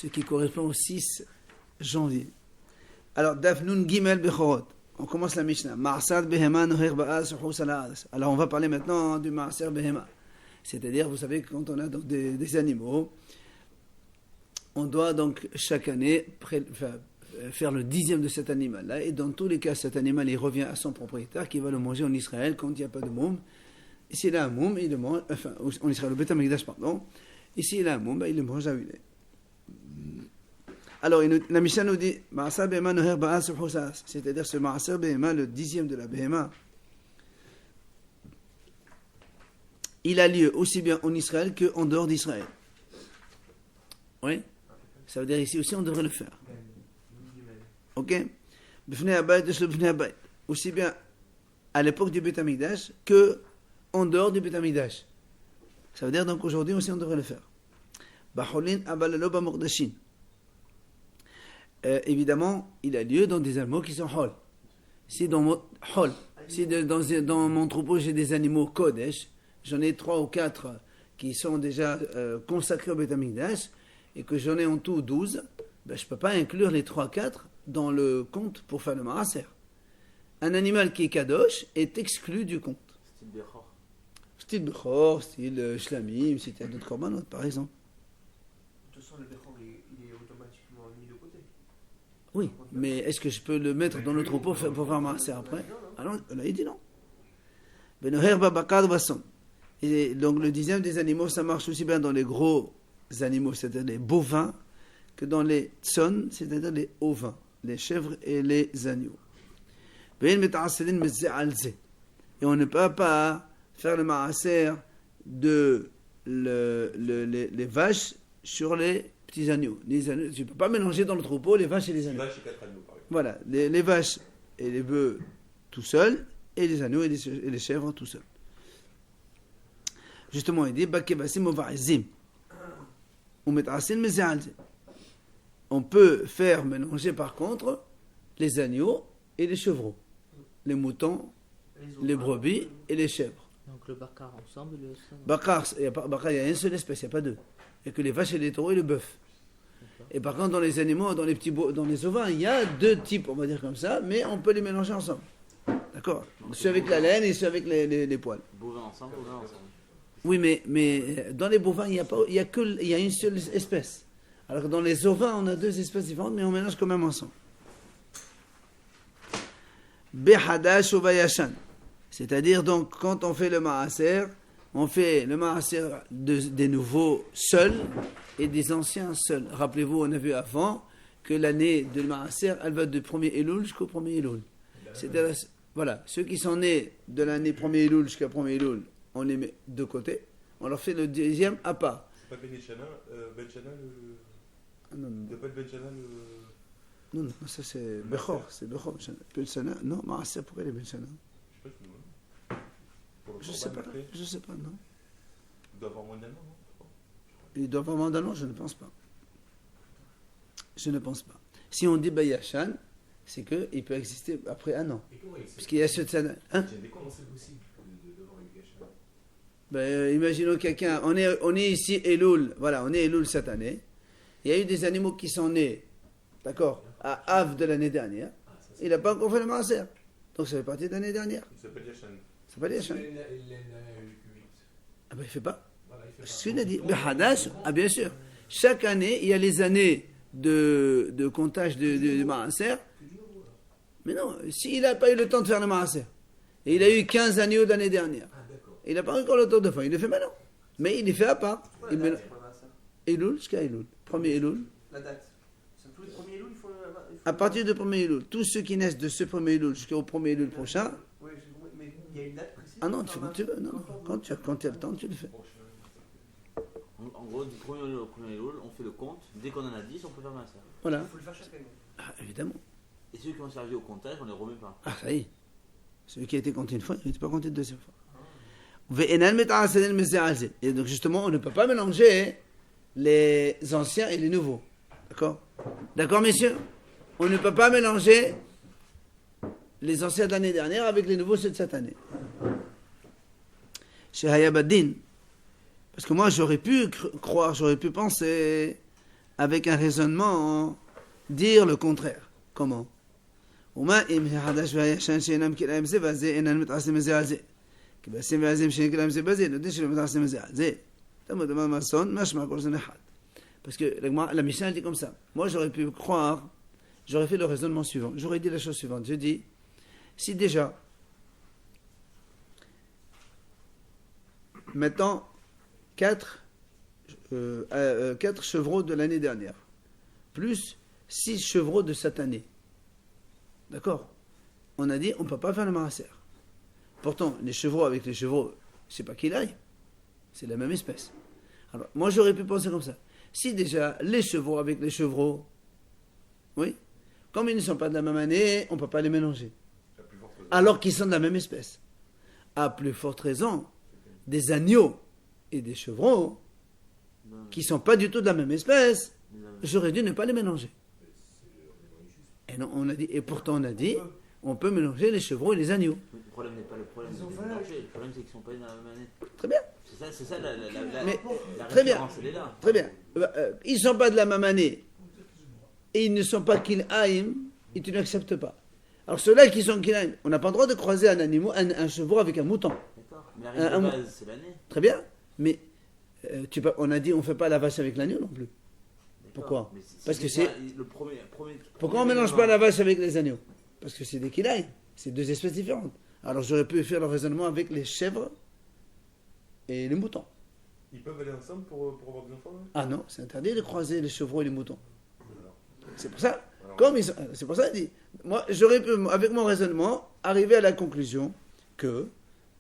ce qui correspond au 6 janvier. Alors, Daf Nun Gimel Bechorot. On commence la Mishnah. Ma'asad Behema Noher Ba'as Hus Ala'as. Alors, on va parler maintenant du Ma'asar Behema. C'est-à-dire, vous savez que quand on a donc des animaux, on doit donc chaque année faire le 10e de cet animal-là. Et dans tous les cas, cet animal, il revient à son propriétaire qui va le manger en Israël quand il n'y a pas de moum. Et s'il a un moum, il le mange, enfin, en Israël, le Beth Amikdash, pardon. Et s'il a un moum, il le mange à huile. Alors, la Mishnah nous dit, Ma'asar Behema Noher Ba'as Hus Ala'as. C'est-à-dire, ce Ma'asar Behema, le 10e de la Behema, il a lieu aussi bien en Israël qu'en dehors d'Israël. Oui? Ça veut dire ici aussi on devrait le faire. Ok? Aussi bien à l'époque du Beth Amikdash que en dehors du Beth Amikdash. Ça veut dire donc aujourd'hui aussi on devrait le faire. Évidemment, il a lieu dans des animaux qui sont hol. Si dans mon troupeau j'ai des animaux kodesh, j'en ai 3 ou 4 qui sont déjà consacrés au Beth Amikdash, et que j'en ai en tout 12, ben je ne peux pas inclure les 3-4 dans le compte pour faire le Ma'aser. Un animal qui est kadosh est exclu du compte. Style Bechor. Style Bechor, style Shlamim, c'était d'autres korbanot par exemple. De toute façon, le Bechor, il est automatiquement mis de côté. Oui, mais est-ce que je peux le mettre dans le troupeau pour faire Ma'aser après? Alors là il dit non. Benoher babakad vasson. Et donc le 10e des animaux, ça marche aussi bien dans les gros animaux, c'est-à-dire les bovins, que dans les tson, c'est-à-dire les ovins, les chèvres et les agneaux. Et on ne peut pas faire le ma'aser de les vaches sur les petits agneaux. Les agneaux, tu ne peux pas mélanger dans le troupeau les vaches et les agneaux. Voilà, les vaches et les bœufs tout seuls, et les agneaux et les chèvres tout seuls. Justement, il dit on peut faire mélanger par contre les agneaux et les chevreaux, les moutons, les brebis et les chèvres. Donc le bakar ensemble, le Bakar, il y a une seule espèce, il n'y a pas deux. Il n'y a que les vaches et les taureaux et le bœuf. Et par contre, dans les animaux, dans les ovins, il y a 2 types, on va dire comme ça, mais on peut les mélanger ensemble. D'accord? Ceux avec la laine et ceux avec les poils. Bovins ensemble, bovins ensemble. Oui, mais dans les bovins, il y a une seule espèce. Alors que dans les ovins, on a 2 espèces différentes, mais on mélange quand même ensemble. Behadash ou Vayashan. C'est-à-dire, donc, quand on fait le Ma'aser, on fait le Ma'aser des nouveaux seuls et des anciens seuls. Rappelez-vous, on a vu avant que l'année de Ma'aser, elle va du 1er Elul jusqu'au 1er Elul. C'est-à-dire, voilà, ceux qui sont nés de l'année 1er Elul jusqu'à 1er Elul, on les met de côté, on leur fait le 10e à part. C'est pas Ben Chana Non, il n'y a pas de Ben Chana non, ça c'est Bechor, c'est Bechor. Ben Chana, non, Ma'aser, pourquoi les Ben Chana? Je sais pas, non. Il doit avoir moins d'un an, non? Il doit avoir moins d'un an, je ne pense pas. Si on dit Bayashan, c'est qu'il peut exister après 1 an. Puisqu'il y a ce Tzana. Hein? Comment c'est possible d'avoir une Bechor? Imaginons quelqu'un, on est ici Elul, voilà, on est Elul cette année. Il y a eu des animaux qui sont nés, d'accord, à Av de l'année dernière. Il n'a pas encore fait le Ma'aser. Donc ça fait partie de l'année dernière. Il s'appelle Yashan. Ça s'appelle Yashan. Ah ben il ne fait pas. Voilà, il fait Ce qu'il a dit. Behadash, ah bien sûr. Chaque année, il y a les années de comptage de Ma'aser. Mais non, s'il n'a pas eu le temps de faire le Ma'aser, et il a eu 15 agneaux l'année dernière, il n'a pas encore le temps de faire, il le fait maintenant. Mais il les fait à part. La date pour le Ma'aser. Elul jusqu'à Elul. 1er Elul. La date. C'est tous les premiers Elul, il faut. À partir du 1er Elul, tous ceux qui naissent de ce 1er Elul jusqu'au 1er Elul prochain. Oui, j'ai compris, mais il y a une date précise. Ah non, tu fais quand tu veux. Non, quand tu as le temps, tu le fais. En gros, du 1er Elul au 1er Elul, on fait le compte. Dès qu'on en a 10, on peut faire Ma'aser. Voilà. Il faut le faire chaque année. Ah, évidemment. Et ceux qui ont servi au comptage, on les remet pas. Ah, ça y est. Celui qui a été compté une fois, il n'était pas compté une deuxième fois. Et donc justement, on ne peut pas mélanger les anciens et les nouveaux. D'accord? D'accord, messieurs? On ne peut pas mélanger les anciens de l'année dernière avec les nouveaux de cette année. Chez Hayabaddin, parce que moi j'aurais pu croire, j'aurais pu penser avec un raisonnement, dire le contraire. Comment? ומה אם החדש והישן שאינם כלאיים זה והזה אינם מתעשים בזה על זה? כי בעשים והזים שאין כלאיים זה בזה, יודעים שלא מתעשים בזה על זה. תלמוד אמר מהסון, משמע כל זן אחד. Parce que la Mishnah dit comme ça. Moi, j'aurais pu croire, j'aurais fait le raisonnement suivant. J'aurais dit la chose suivante. Je dis, si déjà, mettons 4 chevreaux de l'année dernière, plus 6 chevreaux de cette année. D'accord? On a dit, on ne peut pas faire le maaser. Pourtant, les chevreaux avec les chevreaux, c'est pas qu'il aille. C'est la même espèce. Alors, moi, j'aurais pu penser comme ça. Si déjà, les chevreaux avec les chevreaux, oui, comme ils ne sont pas de la même année, on ne peut pas les mélanger. Alors qu'ils sont de la même espèce. À plus forte raison, des agneaux et des chevreaux, qui ne sont pas du tout de la même espèce, j'aurais dû ne pas les mélanger. Et non, on a dit, et pourtant on a dit, on peut mélanger les chevreaux et les agneaux. Le problème n'est pas le problème de les mélanger, le problème c'est qu'ils ne sont pas dans la même année. Très bien. C'est ça la Très bien. référence, elle est là. Très bien. Ils ne sont pas de la même année et ils ne sont pas Kil'aim et tu n'acceptes pas. Alors ceux-là qui sont Kil'aim, on n'a pas le droit de croiser un chevreau avec un mouton. D'accord. Mais la règle de base, c'est l'année. Très bien. Mais on a dit on ne fait pas la vache avec l'agneau non plus. Pourquoi? Parce que c'est. Pourquoi on ne mélange pas la vache avec les agneaux? Parce que c'est des Kil'aim. C'est deux espèces différentes. Alors j'aurais pu faire le raisonnement avec les chèvres et les moutons. Ils peuvent aller ensemble pour avoir des enfants? Ah non, c'est interdit de croiser les chevreaux et les moutons. C'est pour ça. C'est pour ça qu'il dit. Moi, j'aurais pu, avec mon raisonnement, arriver à la conclusion que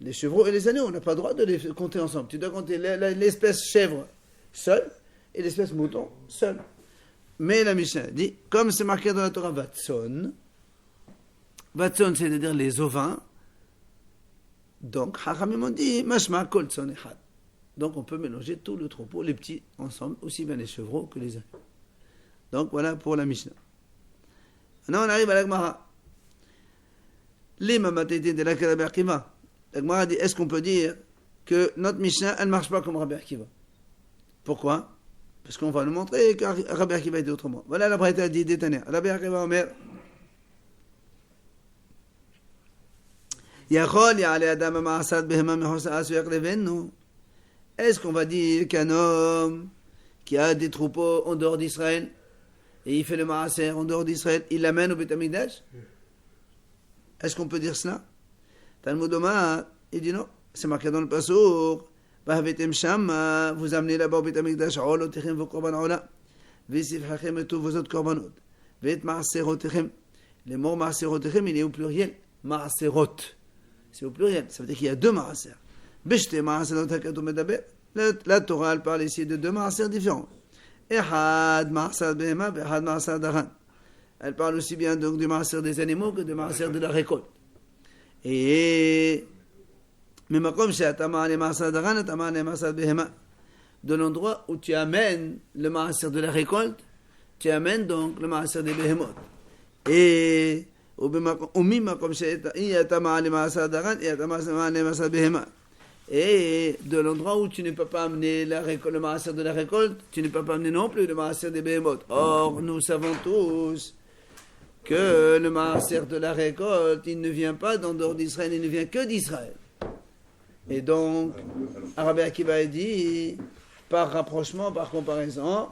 les chevreaux et les agneaux, on n'a pas le droit de les compter ensemble. Tu dois compter l'espèce chèvre seule et l'espèce mouton seule. Mais la Mishnah dit, comme c'est marqué dans la Torah Vatson, c'est-à-dire les ovins, donc, Hachamim ont dit, Mashma kol tson echad. Donc, on peut mélanger tout le troupeau, les petits, ensemble, aussi bien les chevreaux que les agneaux. Donc, voilà pour la Mishnah. Maintenant, on arrive à la Gemara. L'imam de la Rabbi Akiva. La Gemara dit, est-ce qu'on peut dire que notre Mishnah, elle ne marche pas comme Rabbi Akiva? Pourquoi? Parce qu'on va nous montrer que Rabbi Akiva était autrement. Voilà la Braïta dit détaner. Rabbi Akiva Omer. Est-ce qu'on va dire qu'un homme qui a des troupeaux en dehors d'Israël et il fait le maaser en dehors d'Israël, il l'amène au Beth Amikdash? Est-ce qu'on peut dire cela? Talmud Omar, il dit non, c'est marqué dans le Passour. Vous amenez là-bas au Beth Amikdash vos korbanot, et tous vos autres korbanot. Les morts maaserotechem, il est au pluriel. Maaserot. C'est au pluriel, ça veut dire qu'il y a deux maaser. La Torah, elle parle ici de deux maaser différents. Elle parle aussi bien donc du maaser des animaux que du maaser de la récolte. Et de l'endroit où tu amènes le maaser de la récolte, tu amènes donc le maaser des behemoth. Et et de l'endroit où tu ne peux pas amener le maaser de la récolte, tu ne peux pas amener non plus le maaser des behemoth. Or, nous savons tous que le maaser de la récolte, il ne vient pas d'en dehors d'Israël, il ne vient que d'Israël. Et donc, Rabbi Akiva dit, par rapprochement, par comparaison,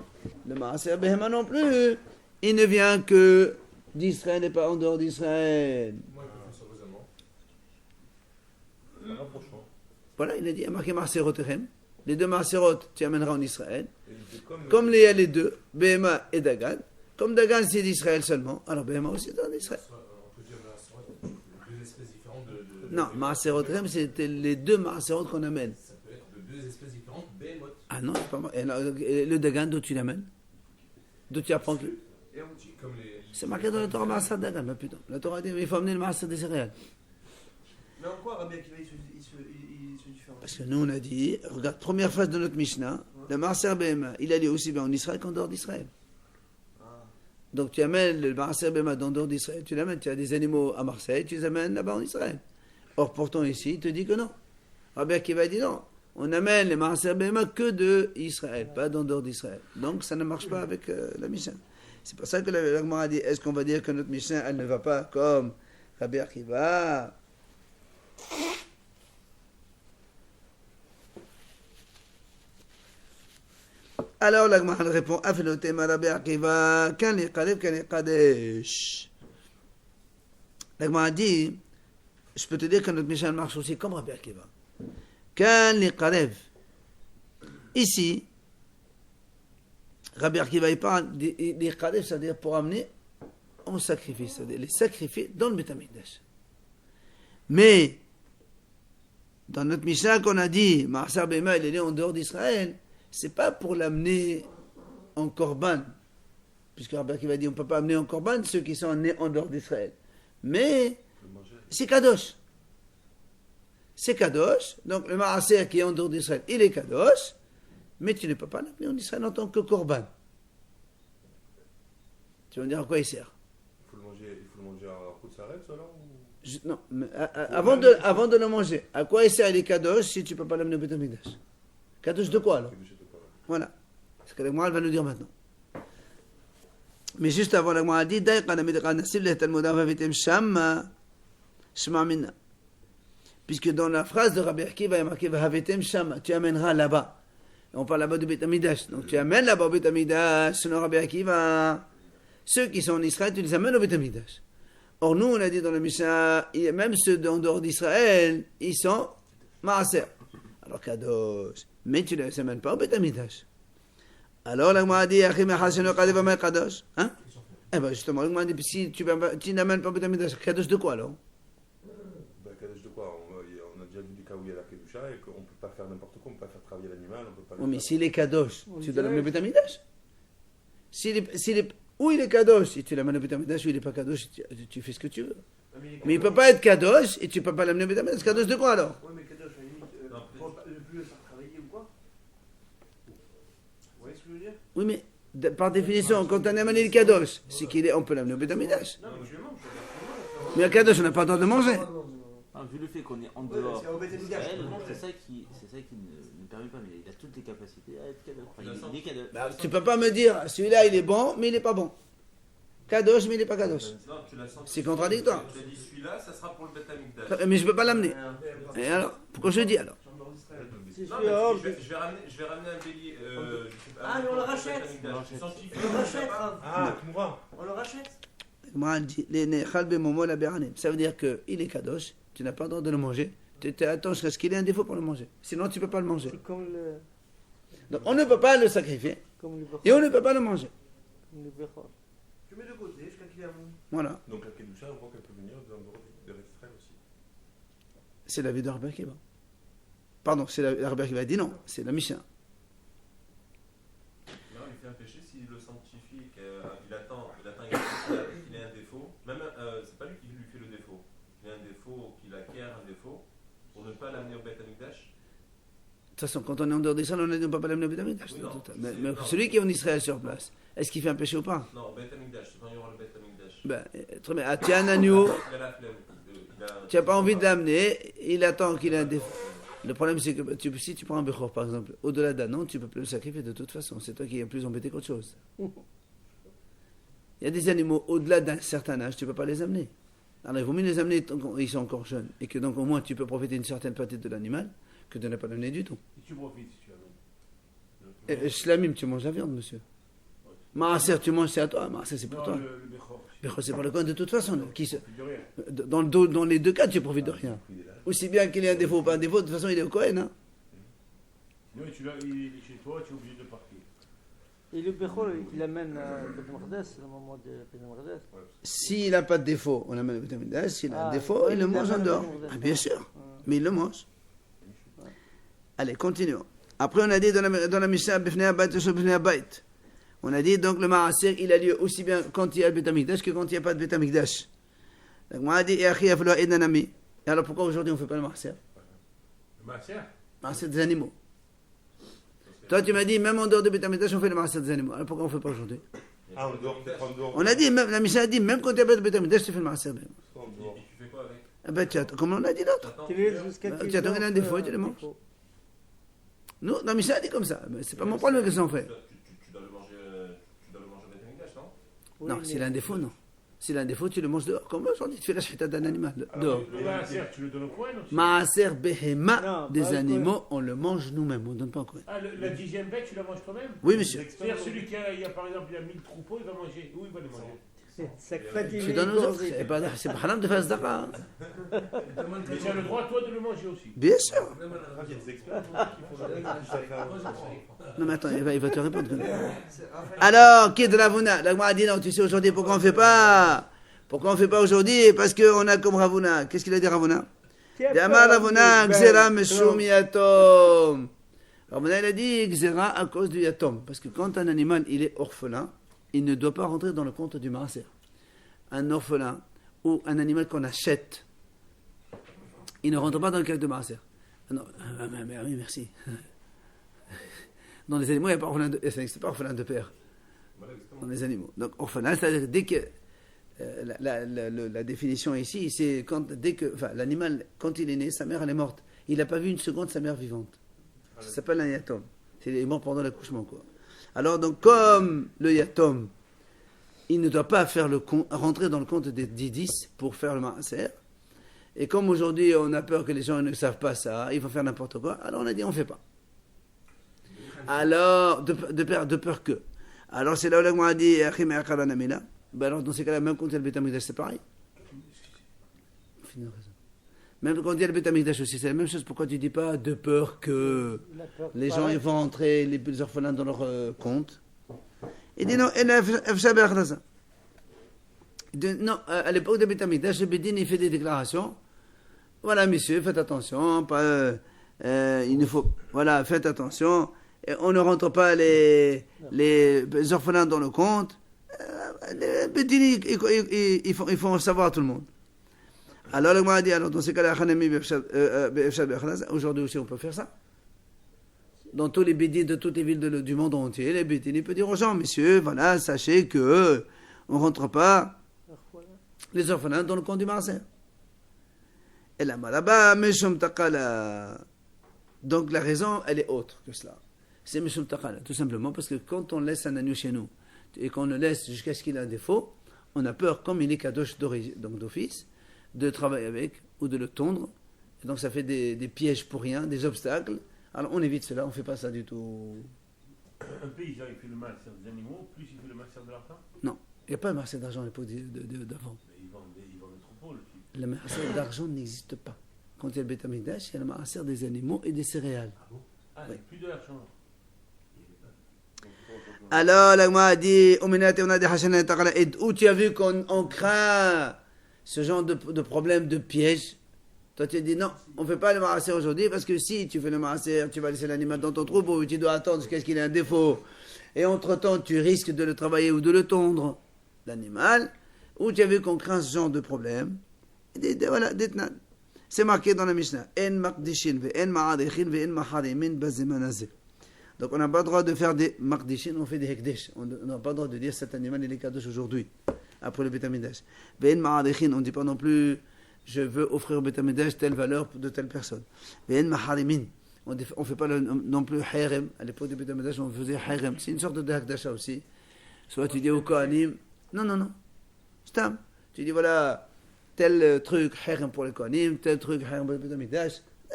le maaser behema non plus, il ne vient que d'Israël et pas en dehors d'Israël. Voilà, il a dit, il y a marqué Maaserotechem. Les deux Maaserot, tu amèneras en Israël. Comme il y a les deux, Behema et Dagan. Comme Dagan, c'est d'Israël seulement, alors Behema aussi est en Israël. On peut dire deux espèces différentes de... Non, Maaserotechem, c'était les deux Maaserot qu'on amène. Ça peut être de deux espèces différentes, Behemoth. Ah non, c'est pas moi. Et le Dagan, d'où tu l'amènes? D'où tu apprends que... C'est marqué dans la Torah Maaser Dagan, mais putain. La Torah dit, il faut amener le Maaser des céréales. Mais en quoi Rabbi Akiva il se différencie? Parce que nous on a dit, regarde, première phase de notre Mishnah, le Maaser Behema, il allait aussi bien en Israël qu'en dehors d'Israël. Donc tu amènes le Maaser Behema en dehors d'Israël, tu l'amènes, tu as des animaux à Marseille, tu les amènes là-bas en Israël. Or pourtant ici, il te dit que non. Rabbi Akiva dit non, on amène les Maaser Behema que de Israël, pas d'en dehors d'Israël. Donc ça ne marche pas avec la Mishnah. C'est pour ça que la Gemara a dit, est-ce qu'on va dire que notre Mishnah, elle ne va pas comme Rabbi Akiva? Alors la Gemara répond, Afilotem Rabbi Akiva, kan li Kadesh, kan li Kadesh. La Gemara dit, je peux te dire que notre Mishnah marche aussi comme Rabbi Akiva. Kan li Kadesh. Ici, Rabbi Akiva, il parle des Kadesh, c'est-à-dire pour amener en sacrifice, c'est-à-dire les sacrifier dans le Beth Amikdash. Mais, dans notre Mishnah qu'on a dit, Maaser Behema, il est né en dehors d'Israël, c'est pas pour l'amener en korban, puisque Rabbi Akiva dit on ne peut pas amener en korban ceux qui sont nés en dehors d'Israël. Mais c'est kadosh. C'est kadosh, donc le maaser qui est en dehors d'Israël, il est kadosh, mais tu ne peux pas l'amener en Israël en tant que korban. Tu vas me dire à quoi il sert? Il faut le manger à Koutsaret, alors Non, mais avant de le manger, à quoi il sert les kadosh si tu ne peux pas l'amener au Beth Amikdash? Kadosh de quoi alors? Voilà, c'est ce que la Gemara va nous dire maintenant. Mais juste avant, la Gemara a dit puisque dans la phrase de Rabbi Akiva, il y a marqué Vahavetem Shama, tu amèneras là-bas. Et on parle là-bas du Beth Amikdash. Donc tu amènes là-bas au Beth Amikdash, selon Rabbi Akiva. Ceux qui sont en Israël, tu les amènes au Beth Amikdash. Or, nous, on a dit dans le Mishnah, même ceux en dehors d'Israël, ils sont Maaser. Alors, Kadosh. Mais tu ne les amènes pas au Beth Amikdash. Alors, la Gemara dit, Kadosh. Hein? Eh bien, justement, la Gemara dit, si tu n'amènes pas au Beth Amikdash, Kadosh de quoi alors? Kadosh de quoi? On a déjà vu des cas où il y a la Kedusha et qu'on ne peut pas faire n'importe quoi, on ne peut pas faire travailler l'animal, on ne peut pas... Oui, mais s'il est Kadosh, tu dois l'amener au Beth Amikdash. Où il est Kadosh, si tu l'amènes au Beth Amikdash, ou il n'est pas Kadosh, tu fais ce que tu veux. Mais il ne peut pas être Kadosh et tu ne peux pas l'amener au Beth Amikdash. Kadosh de quoi alors? Oui, mais Kadosh, à la limite, pour ne plus le faire travailler ou quoi? Vous voyez ce que je veux dire? Oui, mais par définition, quand on amène le Kadosh, c'est on peut l'amener au Beth Amikdash. Non, mais je le mange. Mais le Kadosh, on n'a pas le droit de manger. Ah, vu le fait qu'on est en dehors c'est au Beth Amikdash. c'est ça qui ne permet pas, mais il a toutes les capacités à être Kadosh. Enfin, il est Kadosh. Bah, tu ne peux pas me dire, celui-là il est bon, mais il n'est pas bon. Kadosh, mais il n'est pas Kadosh. Non, tu l'as senti. C'est contradictoire. Tu as dit celui-là, ça sera pour le Beth Amikdash. Mais je ne peux pas l'amener. Et alors, pourquoi je le dis alors? Non, mais je vais ramener un bélier. Je sais pas, Ah, mais on le rachète. Beth Amikdash. Tu scientifique, On le rachète. Ah, Tmoura. On le rachète. Moi, dit, ça veut dire qu'il est Kadosh, tu n'as pas le droit de le manger. Tu attends jusqu'à ce qu'il ait un défaut pour le manger. Sinon, tu ne peux pas le manger. C'est comme le, Donc, on ne peut pas le sacrifier comme le Bechor. et on ne peut pas le manger. Comme le Bechor. Tu mets de côté jusqu'à qu'il y a un. Voilà. Donc la Kedusha, on voit qu'elle peut venir de Israël aussi. C'est la vie de Rabbi Akiva. Pardon, c'est la Rabbi Akiva dit non, c'est la Mishnah. Non, il fait un péché s'il le sanctifie, qu'il attend qu'il ait un défaut. Même, c'est pas lui qui lui fait le défaut. Il a un défaut, qu'il acquiert un défaut, pour ne pas l'amener au Beth Amikdash. De toute façon, quand on est en dehors d'Israël, on ne peut pas l'amener au Beth Amikdash. Oui, non, Mais non. celui qui est en Israël sur place, est-ce qu'il fait un péché ou pas? Non, Beth Amikdash, c'est quand il y aura le Beth Amikdash. Très bien. Ah, tu as un agneau, Il a la flemme. tu n'as pas envie de l'amener, il attend qu'il ait un défaut. Le problème, c'est que si tu prends un Bechor, par exemple, au-delà d'un an, tu ne peux plus le sacrifier de toute façon. C'est toi qui es plus embêté qu'autre chose. Il y a des animaux, au-delà d'un certain âge, tu ne peux pas les amener. Alors, il vaut mieux les amener tant qu'ils sont encore jeunes. Et que donc, au moins, tu peux profiter d'une certaine partie de l'animal que de ne pas l'amener du tout. Si tu profites, si tu amènes. Shlamim, tu manges la viande, monsieur. Maaser, tu manges, c'est à toi. Maaser, c'est pour toi. Le Bechor. Bechor, c'est pour le coin de toute façon. Tu profites de rien. Dans les deux cas, tu profites de rien. Aussi bien qu'il ait un défaut ou pas un défaut, de toute façon, il est au Kohen. Hein. Sinon, il est chez toi, tu es obligé de partir. Et le Bechor, il amène Beth Amikdash, le moment de Beth Amikdash. S'il n'a pas de défaut, on amène le Beth Amikdash. S'il a un Ah, défaut, ouais, il le il mange en amène dehors. le Beth Amikdash. Ah, bien sûr. Mais il le mange. Allez, continuons. Après, on a dit dans la Mishnah, Bifnei Habayit, Bifnei Habayit. On a dit donc le Maaser, il a lieu aussi bien quand il y a le Beth Amikdash que quand il n'y a pas de Beth Amikdash. Donc, on a dit, et alors pourquoi aujourd'hui on ne fait pas le Maaser? Le Maaser. Maaser des animaux. Toi, tu m'as dit, même en dehors de Beth Amikdash, on fait le Maaser des animaux. Alors pourquoi on ne fait pas aujourd'hui? Ah, on dort, peut-être en dehors. On a dit, même, la Mishnah a dit, même quand il n'y a pas de Beth Amikdash, tu fais le Maaser des animaux. En dehors. Et tu fais quoi avec? Ah ben, tu attends, comme on a dit l'autre. T'attends Tu laisses jusqu'à Bah, qu'il tu attends qu'il ait un ait défaut et tu le manges. défaut. Nous, dans Mishnah, dit comme ça. Mais c'est pas mon problème que ça en fait. Tu dois le manger au Beth Amikdash, non? Oui, Non, mais- s'il a un défaut, non. S'il a un défaut, tu le manges dehors. Comme aujourd'hui, tu fais la shchita d'un animal dehors. Le maaser, tu le donnes au Kohen aussi. Maaser behema, Non, des pas au animaux, on le mange nous-mêmes, on ne donne pas encore. Ah, la 10e bête, tu la manges toi-même? Oui, monsieur. C'est-à-dire celui qui a, il y a, par exemple, il y a 1000 troupeaux, il va manger. Où il va les manger? Ça fatigue Tu les donnes aux autres. gourdes. C'est pas haram de faire sadaqa. Hein. Mais tu as le droit, toi, de le manger aussi. Bien sûr. Il y a des experts qui font la Non, mais attends, il va te répondre. Alors, qui est de la Ravuna? La Gemara dit non, tu sais aujourd'hui pourquoi on ne fait pas? Pourquoi on ne fait pas aujourd'hui? Parce qu'on a comme Ravuna. Qu'est-ce qu'il a dit Ravuna? Yama Ravuna, Gzera Meshum Yatom. Ravuna, il a dit Gzera à cause du Yatom. Parce que quand un animal il est orphelin, il ne doit pas rentrer dans le compte du maaser. Un orphelin ou un animal qu'on achète, il ne rentre pas dans le cas de maaser. Non, oui, merci. Dans les animaux, il n'y a pas orphelin de, c'est pas orphelin de père. Dans les animaux. Donc, orphelin, c'est-à-dire dès que la définition ici, c'est l'animal, quand il est né, sa mère elle est morte. Il n'a pas vu une seconde sa mère vivante. Ça s'appelle un yatom. Il est mort pendant l'accouchement, quoi. Alors, donc, comme le yatom, il ne doit pas faire rentrer dans le compte des 10 pour faire le maaser. Et comme aujourd'hui, on a peur que les gens ne savent pas ça, ils vont faire n'importe quoi, alors on a dit on ne fait pas. Alors, de peur que. Alors, c'est là où on a dit ben alors, dans ces cas-là, même quand il y a le Beth Amikdash, c'est pareil. Même quand il y a le Beth Amikdash aussi, c'est la même chose. Pourquoi tu ne dis pas de peur que La peur les gens paraît. ils vont entrer, les orphelins, dans leur compte? Il dit non, non, à l'époque de Beth Amikdash, le Bedin il fait des déclarations. Voilà, messieurs, faites attention. Il ne faut, voilà, faites attention. Et on ne rentre pas les orphelins dans le compte. Les Bedin, ils font savoir à tout le monde. Alors, le Gemara dit, alors dans ces cas-là, aujourd'hui aussi on peut faire ça. Dans tous les bédines de toutes les villes du monde entier, les bédines, il peut dire aux gens, messieurs, voilà, sachez que on ne rentre pas les orphelins dans le compte du maaser. Et là-bas, Meshum Takala. Donc la raison, elle est autre que cela. C'est Meshum Takala, tout simplement parce que quand on laisse un agneau chez nous et qu'on le laisse jusqu'à ce qu'il ait un défaut, on a peur, comme il est kadosh donc d'office, de travailler avec ou de le tondre. Et donc ça fait des pièges pour rien, des obstacles. Alors on évite cela, on ne fait pas ça du tout. Un paysan, il fait le maaser des animaux, plus il fait le maaser de l'argent. Non, il n'y a pas de maaser d'argent à l'époque d'avant. Mais ils vendent le troupeau, le type. Le maaser d'argent n'existe pas. Quand il y a le Beth Amikdash, il y a le maaser des animaux et des céréales. Ah, il n'y a plus de l'argent. Alors, la Gemara a dit, où tu as vu qu'on craint ce genre de problème, de piège? Toi, tu as dit non, on ne fait pas le maaser aujourd'hui parce que si tu fais le maaser, tu vas laisser l'animal dans ton troupeau, tu dois attendre jusqu'à ce qu'il ait un défaut. Et entre-temps, tu risques de le travailler ou de le tondre, l'animal. Où tu as vu qu'on craint ce genre de problème? Voilà, détnan. C'est marqué dans la Mishnah. En maqdishin ve en ma'adichin ve en maharimin bazemanazeh. Donc on n'a pas le droit de faire des maqdishin, on fait des hekdesh. On n'a pas le droit de dire cet animal il est kadosh aujourd'hui, après le Beth Amikdash. Ve en ma'adichin, on ne dit pas non plus je veux offrir au Beth Amikdash telle valeur de telle personne. Ve en maharimin, on ne fait pas non plus harem. À l'époque du Beth Amikdash, on faisait harem. C'est une sorte de hakdasha aussi. Soit tu dis au Kohanim, non. Stam. Tu dis voilà, tel truc harem pour les Kohanim, tel truc harem pour le Beth Amikdash.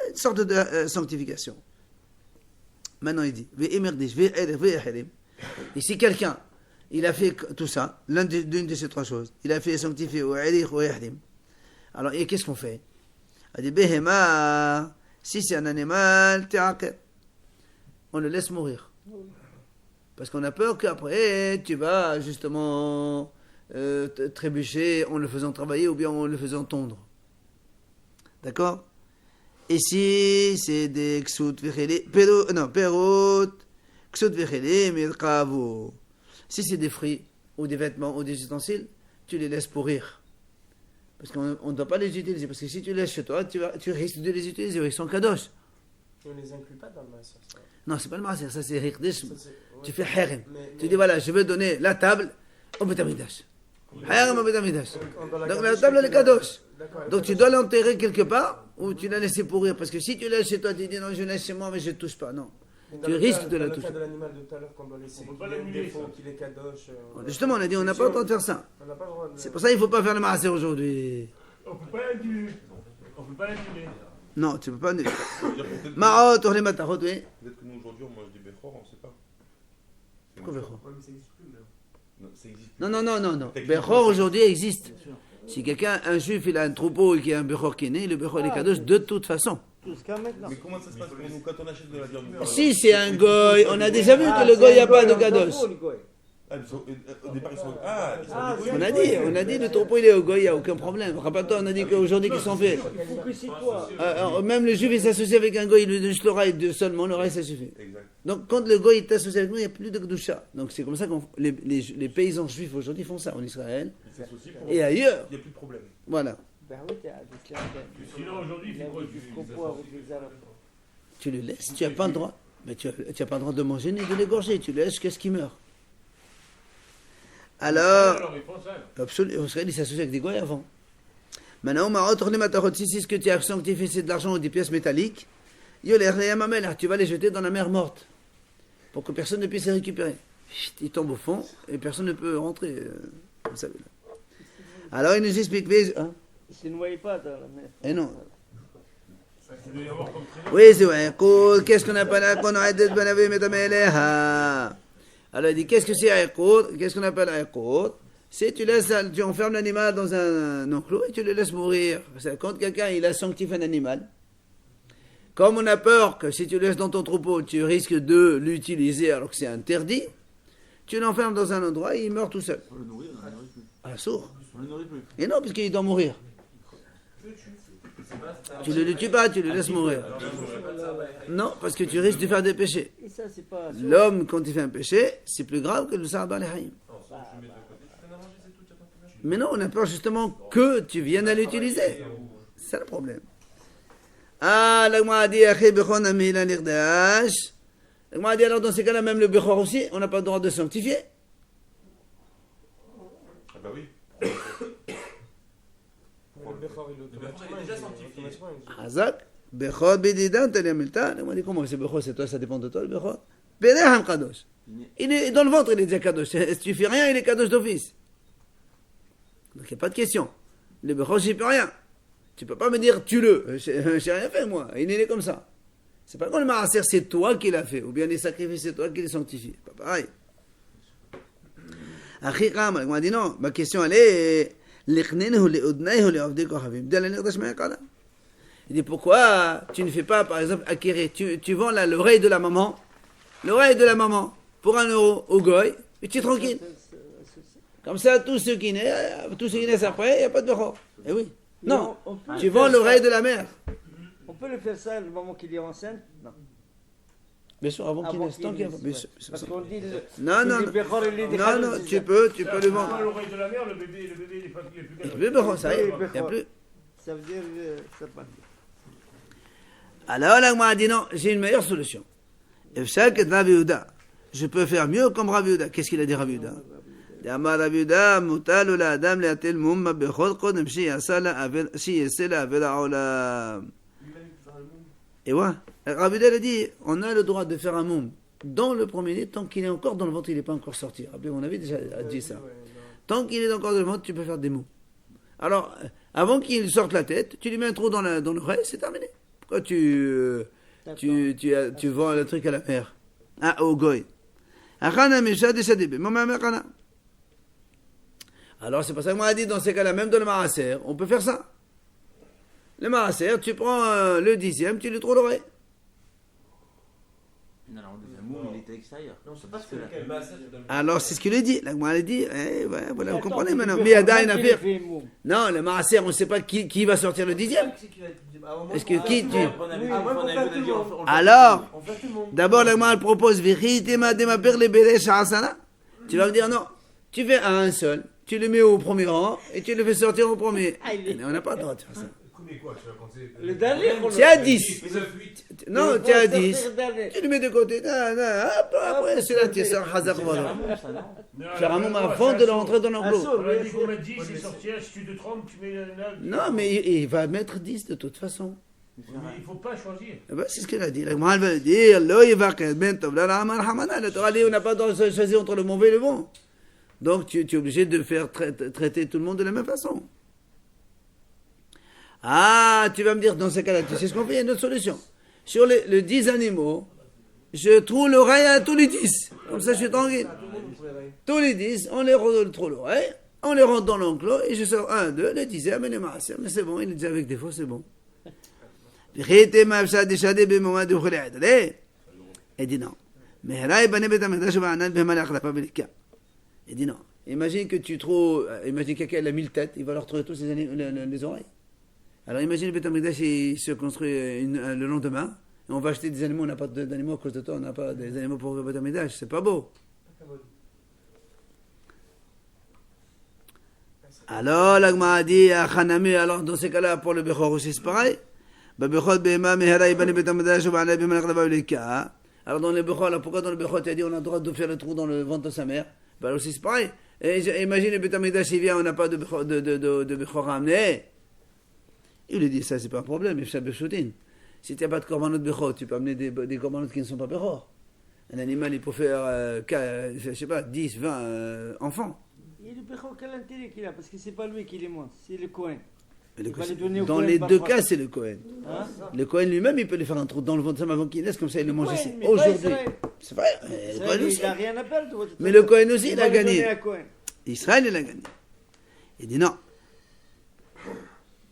Une sorte de sanctification. Maintenant, il dit, et si quelqu'un, il a fait tout ça, l'une de ces trois choses, il a fait sanctifier ou yahrim, alors, et qu'est-ce qu'on fait? Il dit, behema, si c'est un animal, on le laisse mourir. Parce qu'on a peur qu'après, tu vas justement trébucher en le faisant travailler ou bien en le faisant tondre. D'accord? Et si c'est des ksut vecheli, perot, ksut vecheli, mirkavo. Si c'est des fruits, ou des vêtements, ou des ustensiles, tu les laisses pourrir. Parce qu'on ne doit pas les utiliser. Parce que si tu les laisses chez toi, tu risques de les utiliser. Ils sont kadosh. On ne les inclut pas dans le maaser, ça. Non, c'est pas le maaser, ça c'est hikdish. Ça, c'est- Tu ouais. fais harem. Mais- Tu dis voilà, je veux donner la table au Beth Amikdash. Harem au Beth Amikdash. On doit Donc garder la table elle est jusqu'à quelle heure? kadosh. D'accord, elle est Donc tu kadosh. dois l'enterrer quelque part ou tu l'as laissé pourrir. Parce que si tu l'as chez toi, tu dis non, je laisse chez moi, mais je ne touche pas. Non. Dans Tu le risques cas- de la dans le toucher. cas de l'animal de tout à l'heure qu'on doit laisser, On peut pas qu'il ait un l'annuler, défaut, ça. qu'il est kadosh. Justement, on a dit on n'a pas le temps de faire ça. On n'a pas le droit de... C'est pour ça qu'il ne faut pas faire le maaser aujourd'hui. On peut pas l'annuler. On peut pas l'annuler. Non, tu ne peux pas annuler. C'est-à-dire que peut-être Ma'ot, or les matachot, oui. peut-être que nous aujourd'hui on mange du Bechor, on ne sait pas. Pourquoi Bechor? Ouais, mais ça existe plus, là. Non, ça existe plus. Non. Bechor aujourd'hui existe. Si quelqu'un, un juif, il a un troupeau et qu'il y a un Bechor qui est né, le Bechor il est kadosh de toute façon. Jusqu'à maintenant. Mais comment ça se passe pour nous quand on achète de la viande? Si c'est un goy, on a déjà vu que le goy, il n'y a pas de kadosh. Ah, au départ ils sont. On a dit le troupeau il est au goy, il n'y a aucun problème. Rappelle-toi, on a dit qu'aujourd'hui qu'ils sont faits. Il faut que c'est toi. Même le juif il s'associe avec un goy, il lui donne juste l'oreille seulement, l'oreille ça suffit. Exact. Donc quand le goy est associé avec nous, il n'y a plus de kedusha. Donc c'est comme ça que les paysans juifs aujourd'hui font ça en Israël Ils s'associent pour. et ailleurs. Il n'y a plus de problème. Voilà. Ben oui, t'as des Sinon, aujourd'hui, il il a fait quoi du troupeau avec des arabes. Tu le laisses, tu n'as pas le droit. Mais tu n'as pas le droit de manger ni de l'égorger. Tu le laisses jusqu'à ce qu'il meure. Alors, Alors, ils font ça. absolument, Israël il s'associe avec des goy avant. Maintenant, si ce que tu as sanctifié c'est de l'argent ou des pièces métalliques, tu vas les jeter dans la mer morte pour que personne ne puisse les récupérer. Chut, ils tombent au fond et personne ne peut rentrer. Vous savez. Alors il nous explique. Hein? Ils ne se noient pas dans la mer. Et non. Il doit y avoir comme trésor. Oui, c'est vrai. Écoute, qu'est-ce qu'on appelle un aïd ben avi metameleha? Alors il dit qu'est-ce que c'est aïkout? Qu'est-ce qu'on appelle aïkout? C'est tu enfermes l'animal dans un enclos et tu le laisses mourir. C'est quand quelqu'un il a sanctifié un animal. Comme on a peur que si tu le laisses dans ton troupeau, tu risques de l'utiliser alors que c'est interdit, tu l'enfermes dans un endroit et il meurt tout seul. On le nourrit, on ne le nourrit plus. Ah, sourd. On le nourrit plus. Et non, parce qu'il doit mourir. Tu ne le tues pas, tu le laisses mourir. Non, parce que tu risques de faire des péchés. Et ça, c'est pas. L'homme, quand il fait un péché, c'est plus grave que le sarba al-haïm. Mais non, on a peur justement que tu viennes à l'utiliser. C'est ça le problème. Ah, l'agma a dit, Aché bechon amila nirdash. L'agma a dit, alors dans ces cas-là, même le bechor aussi, on n'a pas le droit de sanctifier. Ah bah oui. Mais le Bechor, il est automatiquement déjà sanctifié. Hazak, bechor bididan taliamilta. L'agma a dit, comment c'est bechor, c'est toi, ça dépend de toi, le bechor. Bereham kadosh. Il est dans le ventre, il est déjà kadosh. Si tu fais rien, il est kadosh d'office. Donc il n'y a pas de question. Le bechor, j'y peux rien. Tu peux pas me dire tue-le. J'ai rien fait moi. Il est né comme ça. C'est pas comme le maaser, c'est toi qui l'as fait. Ou bien les sacrifices, c'est toi qui les sanctifies. Pas pareil. Achikam, elle m'a dit non. Ma question elle est il dit pourquoi tu ne fais pas par exemple acquérir. Tu vends là l'oreille de la maman. L'oreille de la maman pour 1 euro au goy. Et tu es tranquille. Comme ça, tous ceux qui naissent après, il n'y a pas de bechor. Eh oui. Non, On peut tu le vends faire l'oreille ça. de la mère. On peut le faire ça le moment qu'il est enceinte? Non. Bien sûr, avant qu'il Avant naisse. Tant qu'il y a- naisse, bien ouais. sûr, bien sûr. Parce qu'on dit Non, non, le non. Bechor, il est des Non, cadeaux, non, c'est tu ça. peux le Dans vendre. l'oreille de la mère, le bébé il est pas plus Le bébé, ça y est, il n'y a plus. Ça veut dire ça passe. Alors, là, moi, a dit non, j'ai une meilleure solution. Efshak et Rav Yehuda. Je peux faire mieux comme Rav Yehuda. Qu'est-ce qu'il a dit, Rav Yehuda? Amar Rav Yehuda, mutal la adam le'atel mumma bechol kodem sheyasa la avela olam. Et ouais, Rav Yehuda il a dit, on a le droit de faire un moum dans le premier-né tant qu'il est encore dans le ventre, il n'est pas encore sorti. Rappelez, on avait déjà dit ça. Tant qu'il est encore dans le ventre, tu peux faire des mots. Alors, avant qu'il sorte la tête, tu lui mets un trou dans l'oreille, c'est terminé. Pourquoi tu vends le truc à la mère? Ah, au goy. Alors, c'est pour ça que moi a dit, dans ces cas-là, même dans le maaser, on peut faire ça. Le maaser, tu prends le 10e, tu lui trouves l'oreille. Non, le moule, il était extérieur. Non, c'est Parce que là, Alors, c'est ce qu'il a dit. La Gemara a dit, voilà, vous comprenez maintenant. Mais Ada une affaire. Non, le maaser, on ne sait pas qui va sortir le 10e. Est-ce que qui tu... Alors, d'abord, la Gemara propose, tu vas me dire non. Tu fais un seul, tu le mets au premier rang et tu le fais sortir au premier. On n'a pas le droit de faire ça. Mais quoi, tu vas compter Le dernier, Tu es à 10. 9, 8. Non, tu es à 10. Tu le mets de côté. Après, c'est là, tu es sur Hazak. Faire un moment avant de rentrer dans l'enclos. On a dit qu'on a 10, c'est sorti, si tu te trompes, tu mets 9. Non, mais il va mettre 10 de toute façon. Mais il ne faut pas choisir. Eh ben, c'est ce qu'elle a dit. La Gemara va dire, Lo yivaqed ben tov la ra'ama rahamana. La Torah dit, on n'a pas le droit de choisir entre le mauvais et le bon. Donc tu es obligé de faire traiter tout le monde de la même façon. Ah, tu vas me dire, dans ce cas-là, tu sais ce qu'on fait, il y a une autre solution. Sur les 10 animaux, je trouve l'oreille à tous les 10. Comme ça, je suis tranquille. Tous les 10, on les trouve l'oreille, on les rentre dans l'enclos, et je sors 1, 2, le 10e et le maaser. Mais c'est bon, il est déjà avec défaut, c'est bon. Il dit non. Il dit non. Imagine que tu trouves, imagine quelqu'un il a 1000 têtes, il va leur trouver tous les oreilles. Alors imagine le Beth Amikdash, il se construit le lendemain, et on va acheter des animaux, on n'a pas d'animaux à cause de toi, on n'a pas des animaux pour le Beth Amikdash, c'est pas beau. Alors l'Agma a dit à Hanami, alors dans ces cas-là, pour le Bechor aussi c'est pareil. Alors dans le Bechor, pourquoi dans le Bechor tu as dit on a le droit de faire le trou dans le ventre de sa mère? Ben aussi c'est pareil. Et imagine le Beth Amikdash, il vient, on n'a pas de Bechor à amener. Il lui dit ça, c'est pas un problème, il fait Bechoutin. Si tu n'as pas de korbanot Bechor, tu peux amener des korbanot qui ne sont pas Bechor. Un animal, il peut faire, je sais pas, 10, 20 enfants. Et le Bechor, quel intérêt qu'il a? Parce que c'est pas lui qui les monte, c'est le Cohen. Dans les deux cas, c'est le Cohen. Hein? Le Cohen lui-même, il peut lui faire un trou dans le ventre de sa avant qu'il naisse, comme ça il le mange ici. Aujourd'hui. C'est vrai, le Cohen aussi. Il n'a rien à perdre. Mais le Cohen aussi, il a gagné. Cohen. Israël, il a gagné. Il dit non.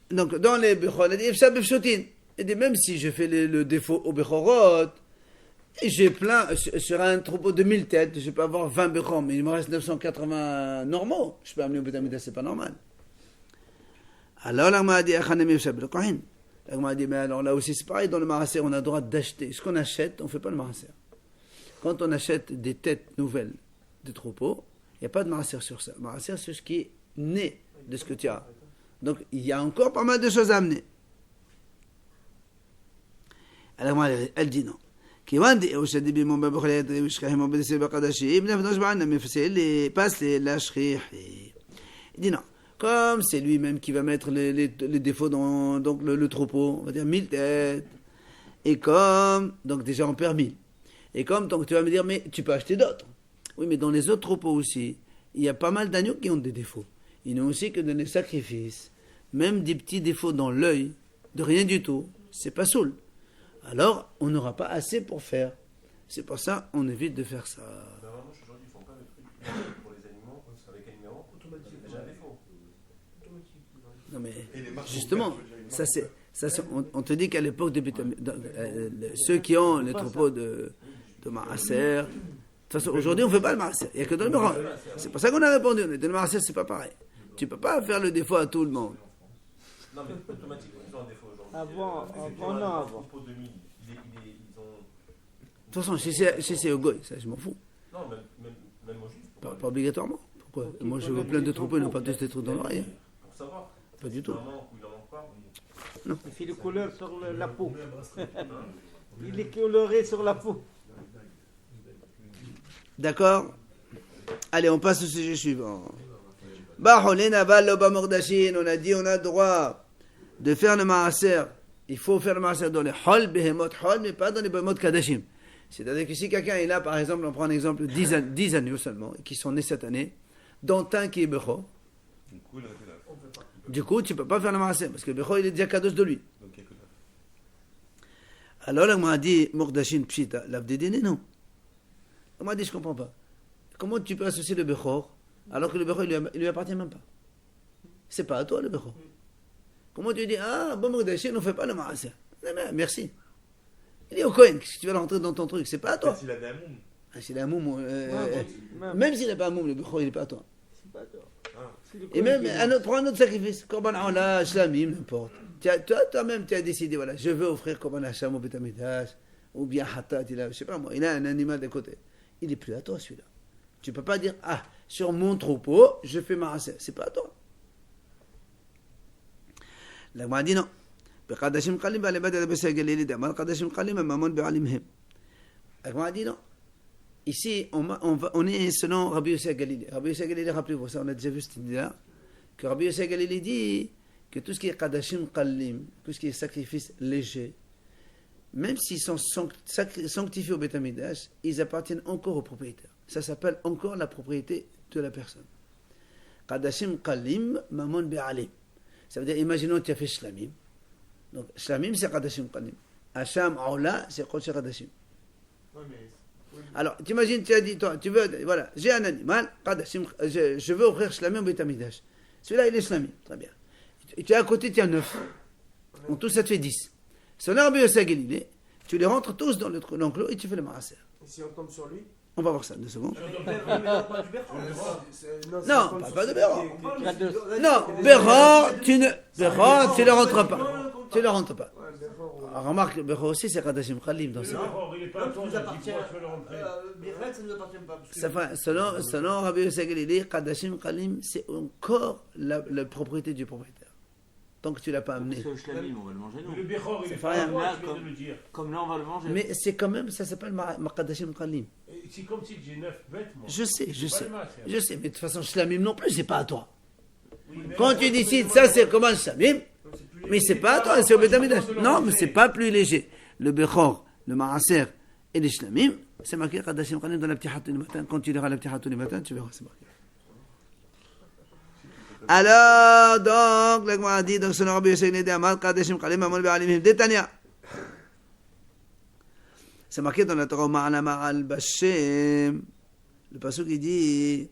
Donc, dans les Bechor, il dit Efsa Befshotin. Il dit même si je fais le défaut au Bechorot, et j'ai plein, sur un troupeau de 1000 têtes, je peux avoir 20 Bechor, mais il me reste 980 normaux. Je peux amener au Beth Amikdash, c'est pas normal. Alors, l'Agma a dit Achanemi Efsa B'Kohen. L'Agma a dit mais alors là aussi c'est pareil, dans le Maaser, on a le droit d'acheter. Ce qu'on achète, on ne fait pas le Maaser. Quand on achète des têtes nouvelles de troupeaux, il n'y a pas de Maaser sur ça. Maaser, c'est ce qui est né de ce que tu as. Donc, il y a encore pas mal de choses à amener. Alors, elle dit non. Il dit non. Comme c'est lui-même qui va mettre les défauts dans donc le troupeau, on va dire 1000 têtes. Et comme, donc déjà on perd 1000. Et comme, donc tu vas me dire, mais tu peux acheter d'autres. Oui, mais dans les autres troupeaux aussi, il y a pas mal d'agneaux qui ont des défauts. Ils n'ont aussi que donné sacrifice. Même des petits défauts dans l'œil, de rien du tout, c'est pas saoul. Alors, on n'aura pas assez pour faire. C'est pour ça on évite de faire ça. Normalement, aujourd'hui, ils ne font pas le truc pour les animaux, avec un numéro, automatique. Déjà un défaut. Non mais, justement, on te dit qu'à l'époque, ceux qui ont les troupeaux de Maaser, de toute façon, aujourd'hui, on ne fait pas le Maaser. Il n'y a que dans le Bechor. C'est pour ça qu'on a répondu. On a dit le Maaser, c'est pas pareil. Tu ne peux pas faire le défaut à tout le monde. Non, mais automatiquement, ils ont un défaut aujourd'hui. Avant. De 1000, ils ont... De toute façon, si c'est au goy, ça je m'en fous. Non, même au juif. Pas obligatoirement. Pourquoi? Moi je veux plein de troupeaux, ils n'ont pas tous des trous dans l'oreille. Pour savoir. Pas du tout. Il en manque ou il en manque pas. Non. Il fait le couleur sur la peau. Il est coloré sur la peau. D'accord? Allez, on passe au sujet suivant. On a dit on a le droit de faire le maaser. Il faut faire le maaser dans les hol, behemot hol, mais pas dans les behemot kadashim. C'est-à-dire que si quelqu'un est là, par exemple, on prend un exemple, 10 agneaux seulement, qui sont nés cette année, dont un qui est bechor. Du coup, tu ne peux pas faire le maaser, parce que le bechor, il est déjà kadosh de lui. Alors, là, on m'a dit, mordashin pshita, l'avdédéné, non. On m'a dit, je ne comprends pas. Comment tu peux associer le bechor alors que le bechor, il lui appartient même pas? C'est pas à toi le bechor. Comment tu dis, ah, bon, Mordashin, on ne fait pas le maaser? Merci. Il dit au Cohen, qu'est-ce que tu vas rentrer dans ton truc? C'est pas à toi. S'il avait un moum. S'il a un moum, même s'il n'a pas un moum, le bechor, il n'est pas à toi. C'est pas toi. Et même, prends un autre sacrifice, Korban Ola, Shlamim, n'importe. Toi-même, tu as décidé, voilà, je veux offrir Korban Hacham au Beth Amikdash, ou bien Hatat, je sais pas moi, il a un animal de côté. Il n'est plus à toi celui-là. Tu ne peux pas dire, ah, sur mon troupeau, je fais maaser. C'est pas à toi. L'Agma dit non. L'Agma dit non. Ici, on est selon Rabbi Yossi Galili. Rabbi Yossi Galili, rappelez-vous, ça on a déjà vu cette idée-là, que Rabbi Yossi Galili dit que tout ce qui est Kadashim Kallim, tout ce qui est sacrifice léger, même s'ils sont sanctifiés au Beth Amikdash, ils appartiennent encore au propriétaire. Ça s'appelle encore la propriété de la personne. Kadashim Kallim, Mamon Be'alim. Ça veut dire, imaginons que tu as fait Shlamim. Donc, Shlamim, c'est Kadashim Kallim. Hacham Aoula, c'est Kodesh Kadashim. Ouais, mais. Oui, Alors, t'imagines, tu as dit, toi, tu veux, voilà, j'ai un animal, Kadashim, je veux offrir Shlamim au Beth Amikdash. Celui-là, il est Shlamim, très bien. Et tu as à côté, tu as 9. En tout, ça te fait 10. Selon Rabbi Yossi Galilée, tu les rentres tous dans l'enclos et tu fais le maaser. Et si on tombe sur lui? On va voir ça, 2 secondes. mais on parle du Bertrand. Non, pas de Béran. Non, Béran, tu ne rentres pas. Tu ne rentres pas. Alors, remarque, Béran aussi, c'est Kadashim Khalim dans ce cas. Non, il est pas à toi, nous appartient. Birret, ça ne nous appartient pas. Selon Rabbi Yossi Galilée, Kadashim Khalim, c'est encore la propriété du propriétaire. Tant que tu ne l'as pas amené. Parce que le shlamim, on va le manger nous. Le Bechor, il Ça est fait pas rien. à toi, tu viens de le dire. Comme là, on va le manger. Mais c'est quand même, ça s'appelle Kadashim Khalim. Et c'est comme si j'ai 9 bêtes, moi. Je sais, C'est pas le masque, hein. je sais, mais de toute façon, Shlamim non plus, c'est pas à toi. Oui, mais Quand là, tu décides, ça c'est comme un Shlamim, mais c'est pas à toi, c'est au Beth Amikdash. Non, mais c'est pas plus léger. Le Bechor, le Maaser et les Shlamim, c'est marqué Kadashim Khalim dans la Ptihat tous les matins. Quand tu liras la Ptihat tous les matins, tu verras, c'est marqué. Alors, donc, le Gemara dit, donc, selon Rabbi Yossi Galilée, Amar Kadashim Khalim, Mamon Be'alim, Détania. C'est marqué dans la Torah, Ma'ala Ma'al Bashem. Le pasuk il dit,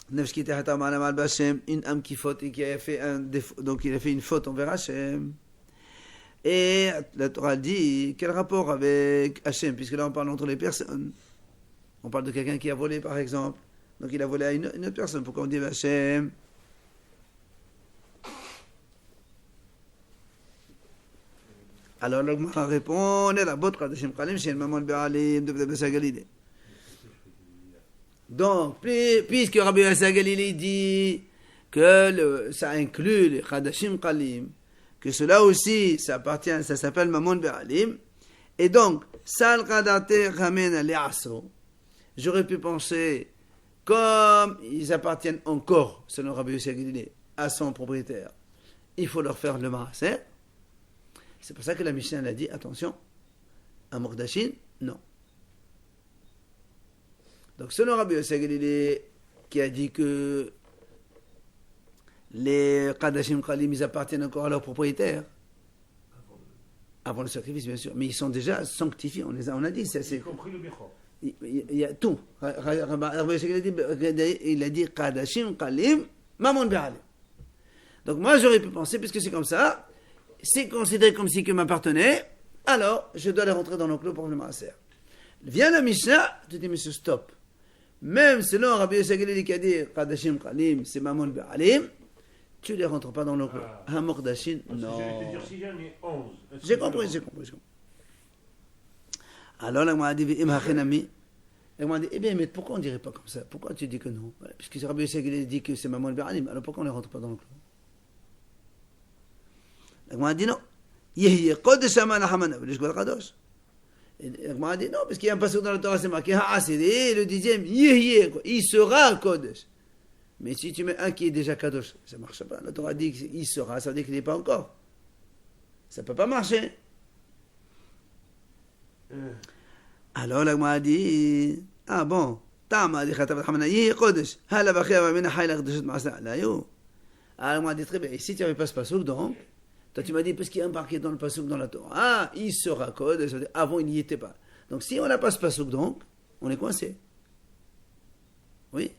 Nefesh ki était hata Ma'ala Ma'al Bashem, une âme qui faute et qui a fait un défaut, donc il a fait une faute envers Hachem. Et la Torah dit, quel rapport avec Hachem, puisque là on parle entre les personnes. On parle de quelqu'un qui a volé, par exemple. Donc il a volé à une autre personne. Pourquoi on dit Hachem? Alors le Gemara répond, la botte Kadashim Khalim, chez le Mamon Be'alim de Rabbi Yossi Galilée. Donc, puisque Rabbi Yossi Galilée dit que ça inclut les Kadashim Khalim, que cela aussi, ça appartient, ça s'appelle Mamon Be'alim, et donc, Sal Kadate Ramen Ali Asro. J'aurais pu penser, comme ils appartiennent encore, selon Rabbi Yossi Galilée, à son propriétaire, il faut leur faire le maaser. C'est pour ça que la Mishnah l'a dit, attention, un Mordachin, non. Donc selon Rabbi Yossi Galilée, qui a dit que les Kadashim Khalim, ils appartiennent encore à leur propriétaire, avant le sacrifice bien sûr, mais ils sont déjà sanctifiés, on a dit, y compris le Bechor. il y a tout. Rabbi Yossi Galilée, il a dit Kadashim Khalim, Mamon Be'alim. Donc moi j'aurais pu penser, puisque c'est comme ça, c'est considéré comme si que m'appartenait, alors je dois les rentrer dans l'enclos pour le maaser. Vient la Mishnah, tu dis monsieur stop. Même selon Rabbi Yossi Galilée qui a dit Kadashim Khalim, c'est Mamon Be'alim, tu les rentres pas dans l'enclos. Un Mordachin, non. J'allais te dire si j'en ai 11. J'ai compris. Alors la Gemara dit Im Hachenami. La Gemara dit eh bien mais pourquoi on dirait pas comme ça? Pourquoi tu dis que non? Voilà, puisque Rabbi Yossi Galilée dit que c'est Mamon Be'alim, alors pourquoi on les rentre pas dans l'enclos? La Gemara dit non. Yehiye Kodesh Amana Hamana, vous voulez Kadosh. Et la Gemara dit non, parce qu'il y a un passage dans la Torah, c'est marqué Ha'asiri, le 10e, Yehiye, il sera Kodesh. Mais si tu mets un qui est déjà Kadosh, ça ne marche pas. La Torah dit qu'il sera, ça veut dire qu'il n'est pas encore. Ça ne peut pas marcher. Alors la Gemara dit ah bon, Tama dit Khatav Hamana, Yehiye Kodesh, Hala Bachia Mina Hayla Kodeshet Ma'asa, là yo. Alors la Gemara dit très bien, et si tu n'avais pas ce passage, donc, toi, tu m'as dit, parce qu'il y a un marqué dans le passouk dans la Torah. Ah, il sera code. Avant, il n'y était pas. Donc, si on n'a pas ce passouk, donc, on est coincé. Oui.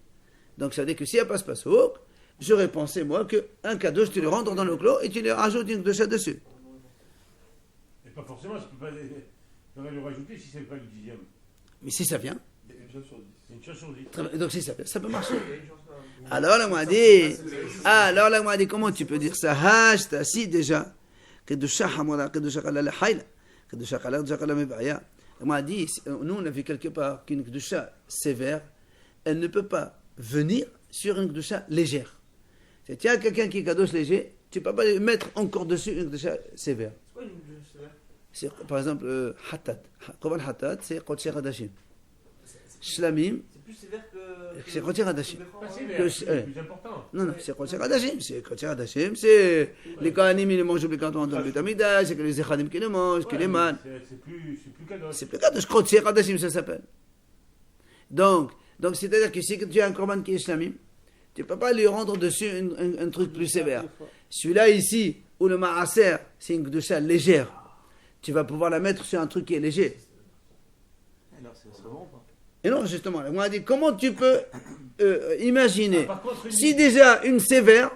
Donc, ça veut dire que s'il n'y a pas ce passouk, j'aurais pensé, moi, qu'un cadeau, tu le rentres dans le clos et tu lui rajoutes une clochette dessus. Et pas forcément, je peux pas. J'aurais le rajouter si c'est pas le 10e. Mais si ça vient, Il y a une chose sur 10. C'est une chose sur 10. très bien. Donc si ça vient, ça peut marcher. Alors là, on m'a dit, comment tu peux dire ça? Hashta, si déjà, Kedusha Hamora, Kedusha Kalala Hayla, Kedusha Kalala, Kedusha Kalala Mebaya. On m'a dit, nous on a vu quelque part qu'une Kedusha sévère, elle ne peut pas venir sur une Kedusha légère. Si tu as quelqu'un qui est Kadosh léger, tu ne peux pas mettre encore dessus une Kedusha sévère. C'est quoi une Kedusha sévère? C'est, par exemple, Hatat. Kovan Hatat, c'est Kodesh Hadashim. Shlamim, C'est plus sévère que. c'est Kodesh Hadashim. Pas sévère, Que c'est c'est- le plus important. Non, non, c'est Kodesh Hadashim. C'est Kodesh Hadashim, c'est les Kohanim, ils mangent obligatoirement dans le Beit Hamikdash, c'est que les Echadim qui le mangent, qui les mangent. C'est plus cadeau. C'est plus Kadosh, Kodesh Hadashim, ça s'appelle. Donc c'est-à-dire que si tu as un korban qui est shlamim, tu ne peux pas lui rendre dessus un truc plus sévère. Celui-là ici, où le maaser, c'est une kedusha légère, tu vas pouvoir la mettre sur un truc qui est léger. Alors, c'est bon ou pas? Et non, justement, on a dit, comment tu peux imaginer, Par contre, si déjà une sévère,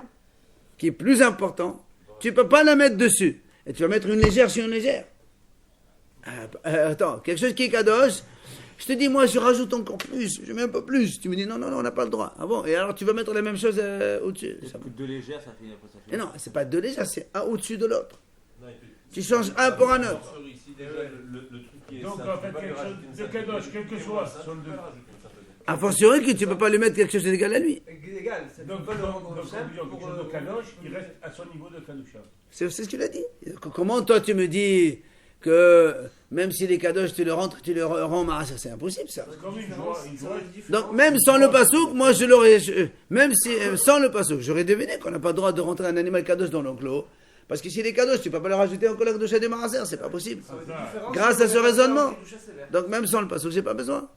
qui est plus important, tu ne peux pas la mettre dessus, et tu vas mettre une légère sur une légère. Attends, quelque chose qui est kadosh, je te dis, moi, je rajoute encore plus, je mets un peu plus. Tu me dis, non, on n'a pas le droit. Ah bon, et alors tu vas mettre la même chose au-dessus. Ça- Deux légères, ça fait après ça fait. Et non, c'est pas deux légères, c'est un au-dessus de l'autre. Non, et puis- Tu changes un pour un autre. Sur ici, déjà, le truc qui est Donc, simple, en tu fait, peux pas lui quelque rajouter chose une de sainte kadosh, de- quel que et soit, moi, ça, sur tu le peux deux. pas rajouter une sainte de- A fortiori que tu ne peux pas lui mettre quelque chose d'égal à lui. Égal, ça Donc, peut pas le rendre donc, simple quelque pour, chose de kadosh, il reste à son niveau de kadusha. C'est ce qu'il a dit. Comment toi tu me dis que même si les kadosh tu le rentres, tu le rends marasa, c'est impossible ça. C'est comme une joie. Donc même sans le pasouk, moi je l'aurais, même si sans le pasouk, j'aurais deviné qu'on n'a pas le droit de rentrer un animal kadosh dans l'enclos. Parce que si les kadosh, tu ne peux pas le rajouter en colère de chez des maraser, c'est pas possible. Grâce à ce raisonnement. Donc même sans le pasouk, j'ai pas besoin.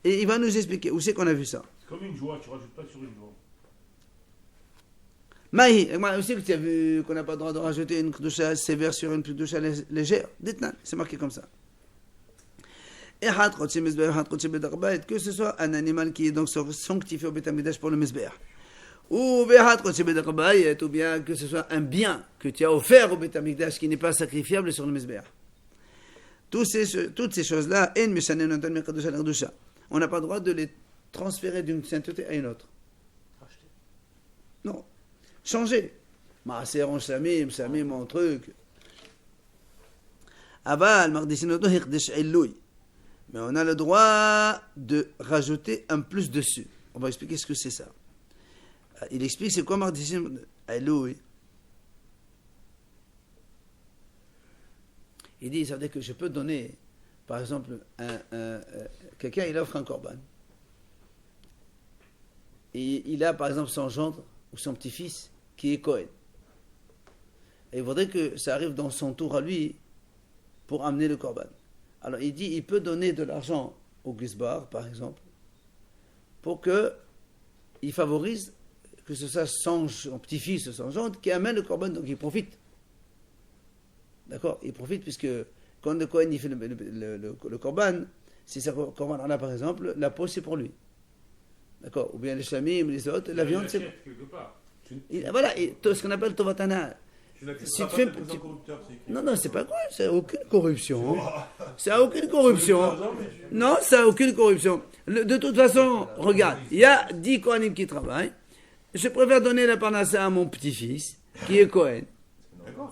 Et il va nous expliquer où c'est qu'on a vu ça. C'est comme une joie, tu rajoutes pas sur une joie. Mahi, moi aussi que tu as vu qu'on n'a pas le droit de rajouter une kedusha sévère sur une kedusha légère. Dites-nous, c'est marqué comme ça. Que ce soit un animal qui est donc sanctifié au Beit Hamikdash pour le Mizbeach, ou bien que ce soit un bien que tu as offert au Beit Hamikdash qui n'est pas sacrifiable sur le Mizbeach. Toutes ces choses-là, on n'a pas le droit de les transférer d'une sainteté à une autre. Non. Changer. Maaser en samim, samim en truc. Aval, mardisinoto hiqdish illouy. Mais on a le droit de rajouter un plus dessus. On va expliquer ce que c'est ça. Il explique c'est quoi mardisinoto illouy. Il dit, ça veut dire que je peux donner, par exemple, quelqu'un il offre un korban. Et il a par exemple son gendre ou son petit-fils qui est Cohen. Et il voudrait que ça arrive dans son tour à lui pour amener le korban. Alors il dit, il peut donner de l'argent au Gizbar, par exemple, pour qu'il favorise que ce soit son petit-fils ou son gendre qui amène le korban, donc il profite. D'accord? Il profite puisque quand le Cohen il fait le korban, si ce korban en a par exemple, la peau c'est pour lui. D'accord? Ou bien les chamim, les autres, la viande c'est... quelque part. Voilà, et ce qu'on appelle Tovatana. Tu n'accepteras Si tu pas fais- de présent corrupteur, c'est écrit. Non, c'est pas quoi, c'est aucune corruption. Ça a aucune corruption. Non, ça a aucune corruption. De toute façon, regarde, il y a 10 Kohanim qui travaillent. Je préfère donner la parnassa à mon petit-fils, qui est Cohen.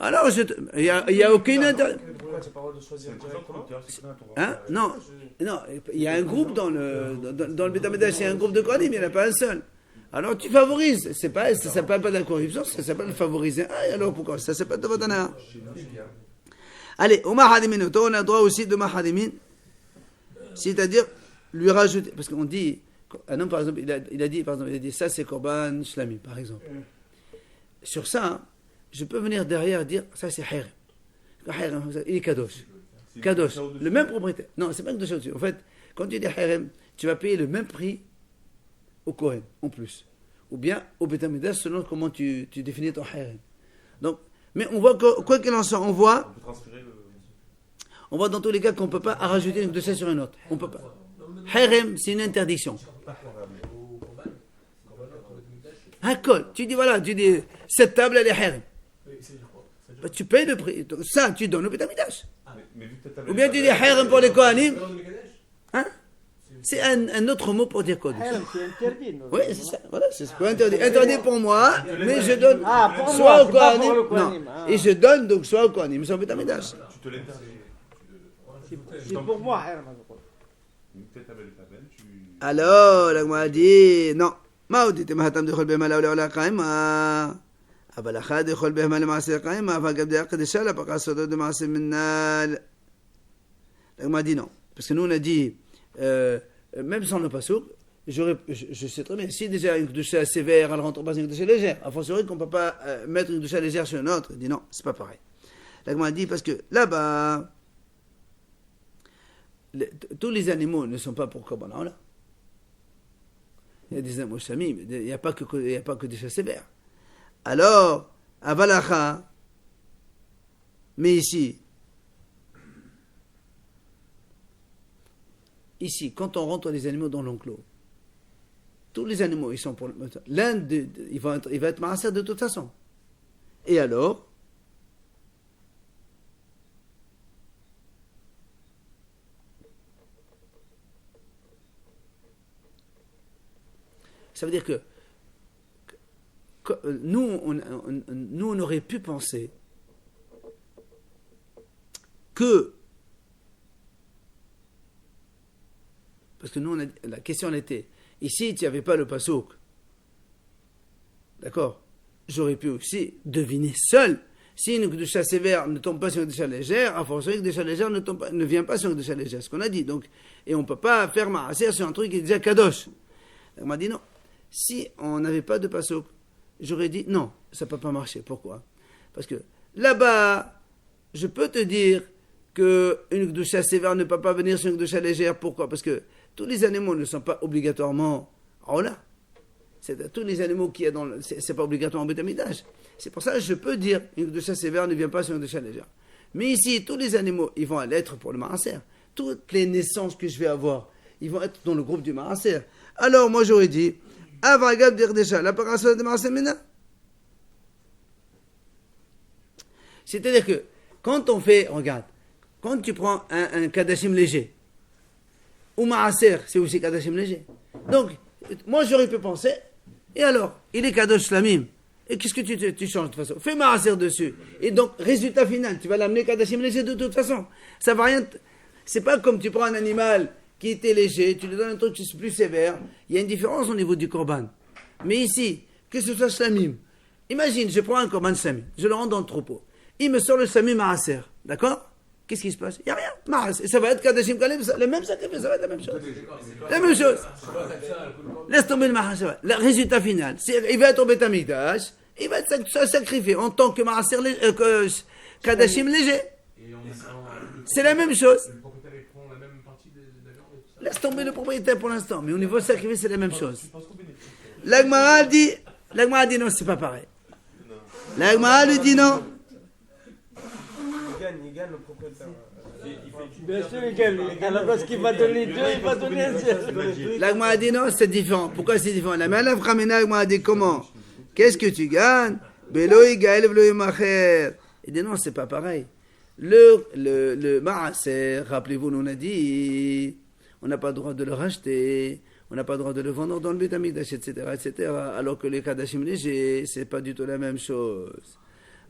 Alors, il y a aucune inter... Pourquoi tu n'as pas le droit de choisir C'est présent directement corrupteur, c'est écrit dans ton Hein? Non, il y a un groupe dans le Beit Hamikdash, il y a un groupe de Kohanim, il n'y en a pas un seul. Alors tu favorises, ça s'appelle pas de la corruption, ça s'appelle favoriser. Ah, alors pourquoi? Ça s'appelle de Vatana. Allez, au Mahadimin, on a le droit aussi de Mahadimin, c'est-à-dire lui rajouter, parce qu'on dit, un homme par exemple, il a dit, ça c'est Korban Shlami, par exemple. Sur ça, je peux venir derrière et dire, ça c'est Harem. Il est Kadosh. Kadosh, le même propriétaire. Non, c'est pas Kadosh au-dessus. En fait, quand tu dis Harem, tu vas payer le même prix au Kohen, en plus. Ou bien au Beit Hamikdash, selon comment tu définis ton Harem. Donc, mais on voit que, quoi qu'il en soit, on voit On peut transférer le. dans tous les cas qu'on ne peut pas rajouter une dossier sur une autre. On peut pas. Harem, c'est une interdiction. Hakol, tu dis voilà, cette table elle est Harem. Bah, tu payes le prix. Donc, ça, tu donnes au Beit Hamikdash. Mais vu que t'as Ou bien tu dis Harem pour les Kohanim. Hein? C'est un autre mot pour dire Kodesh. Harem, c'est interdit. non? Oui, c'est ça. Voilà, c'est ce qu'on interdit. Interdit pour moi, mais je donne Ah, pour soit moi, au c'est pas pour Kohanim. le Non. Kohanim, ah. Et je donne donc soit au Kohanim, soit au Beit Hamikdash. Tu te l'interdis. C'est pour moi, Harem. Peut-être avec ta peine, tu. Alors, la Gemara dit, non. מה עוד תיתם התם דאכול בהמה לעולה קיימה אבל אחד יכול בהמה למעשה קיימה אבל גם דעה קדשה לה פקע סודות למעשה מנהל. La Gemara dit non. Parce que nous on a dit, même sans le pasouk, je sais très bien, si déjà une Kedusha sévère, elle rentre pas dans une Kedusha légère, a fortiori qu'on ne peut pas mettre une Kedusha légère sur une autre. Il dit non, c'est pas pareil. La Gemara dit parce que là-bas, tous les animaux ne sont pas pour Korban Ola. Il y a des animaux chamim, il n'y a pas que des chats sévères. Alors, à Valacha, mais ici, quand on rentre les animaux dans l'enclos, tous les animaux, ils sont pour l'un, il va être maaser de toute façon. Et alors, ça veut dire que nous, on aurait pu penser que, parce que nous, la question était, ici, il n'y avait pas le pasouk, d'accord, j'aurais pu aussi deviner seul, si une Kedusha sévère ne tombe pas sur une Kedusha légère, a fortiori une Kedusha légère ne vient pas sur une Kedusha légère, ce qu'on a dit, donc, et on ne peut pas faire maaser sur un truc qui est déjà kadosh. On m'a dit non. Si on n'avait pas de pasuk, j'aurais dit non, ça ne peut pas marcher. Pourquoi? Parce que là-bas, je peux te dire qu'une Kedusha sévère ne peut pas venir sur une Kedusha légère. Pourquoi? Parce que tous les animaux ne sont pas obligatoirement Ola. C'est tous les animaux qui sont c'est pas obligatoirement Beit Hamikdash. C'est pour ça que je peux dire une Kedusha sévère ne vient pas sur une Kedusha légère. Mais ici, tous les animaux, ils vont être pour le maaser. Toutes les naissances que je vais avoir, ils vont être dans le groupe du maaser. Alors moi j'aurais dit Avragab d'Irdesha, la parasol de Maaser Mena. C'est-à-dire que quand on fait, regarde, quand tu prends un Kadashim léger, ou Maaser, c'est aussi Kadashim léger. Donc, moi j'aurais pu penser, et alors, il est Kadosh Shlamim. Et qu'est-ce que tu changes de toute façon? Fais Maaser dessus. Et donc, résultat final, tu vas l'amener Kadashim léger de toute façon. Ça va rien. C'est pas comme tu prends un animal qui était léger, tu lui donnes un truc qui est plus sévère, il y a une différence au niveau du korban. Mais ici, que ce soit shlamim, imagine, je prends un korban shlamim, je le rends dans le troupeau, il me sort le shlamim maaser, d'accord? Qu'est-ce qui se passe? Il n'y a rien, maaser, et ça va être kadashim kalem, le même sacrifice, ça va être la même chose. La même chose. Laisse tomber le maaser, le résultat final, il va être au Beit Hamikdash, il va être sacrifié en tant que maaser, kadashim léger. C'est la même chose. Laisse tomber le propriétaire pour l'instant, mais au niveau sacrifice, c'est la même chose. La Gemara dit non, c'est pas pareil. La Gemara lui dit non. Il gagne le propriétaire. Bien sûr, il gagne. À la place qu'il va donner deux, il va donner un seul. La Gemara dit non, c'est différent. Pourquoi c'est différent? La Gemara dit comment? Qu'est-ce que tu gagnes? Beloi gaël beloi macher. Il dit non, c'est pas pareil. Le maaser, rappelez-vous, on a dit. On n'a pas le droit de le racheter, on n'a pas le droit de le vendre dans le Beit Hamikdash, etc., alors que les Kadashim légers, c'est pas du tout la même chose.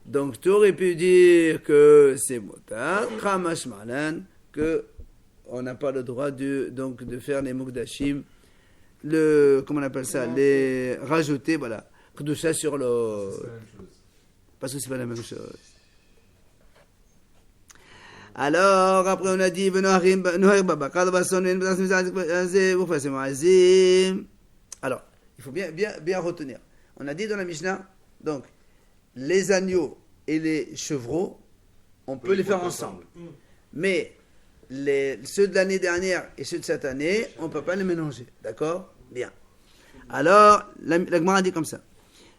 Donc, tu aurais pu dire que c'est motard, Khamash Malan, que on n'a pas le droit de faire les Mukdashim, comment on appelle ça, les rajouter, voilà, Kedusha sur l'autre. Parce que c'est pas la même chose. Alors, après on a dit, alors, il faut bien retenir. On a dit dans la Mishnah, donc, les agneaux et les chevreaux, on peut les faire ensemble. Mais ceux de l'année dernière et ceux de cette année, on ne peut pas les mélanger. D'accord? Bien. Alors, la Gemara dit comme ça.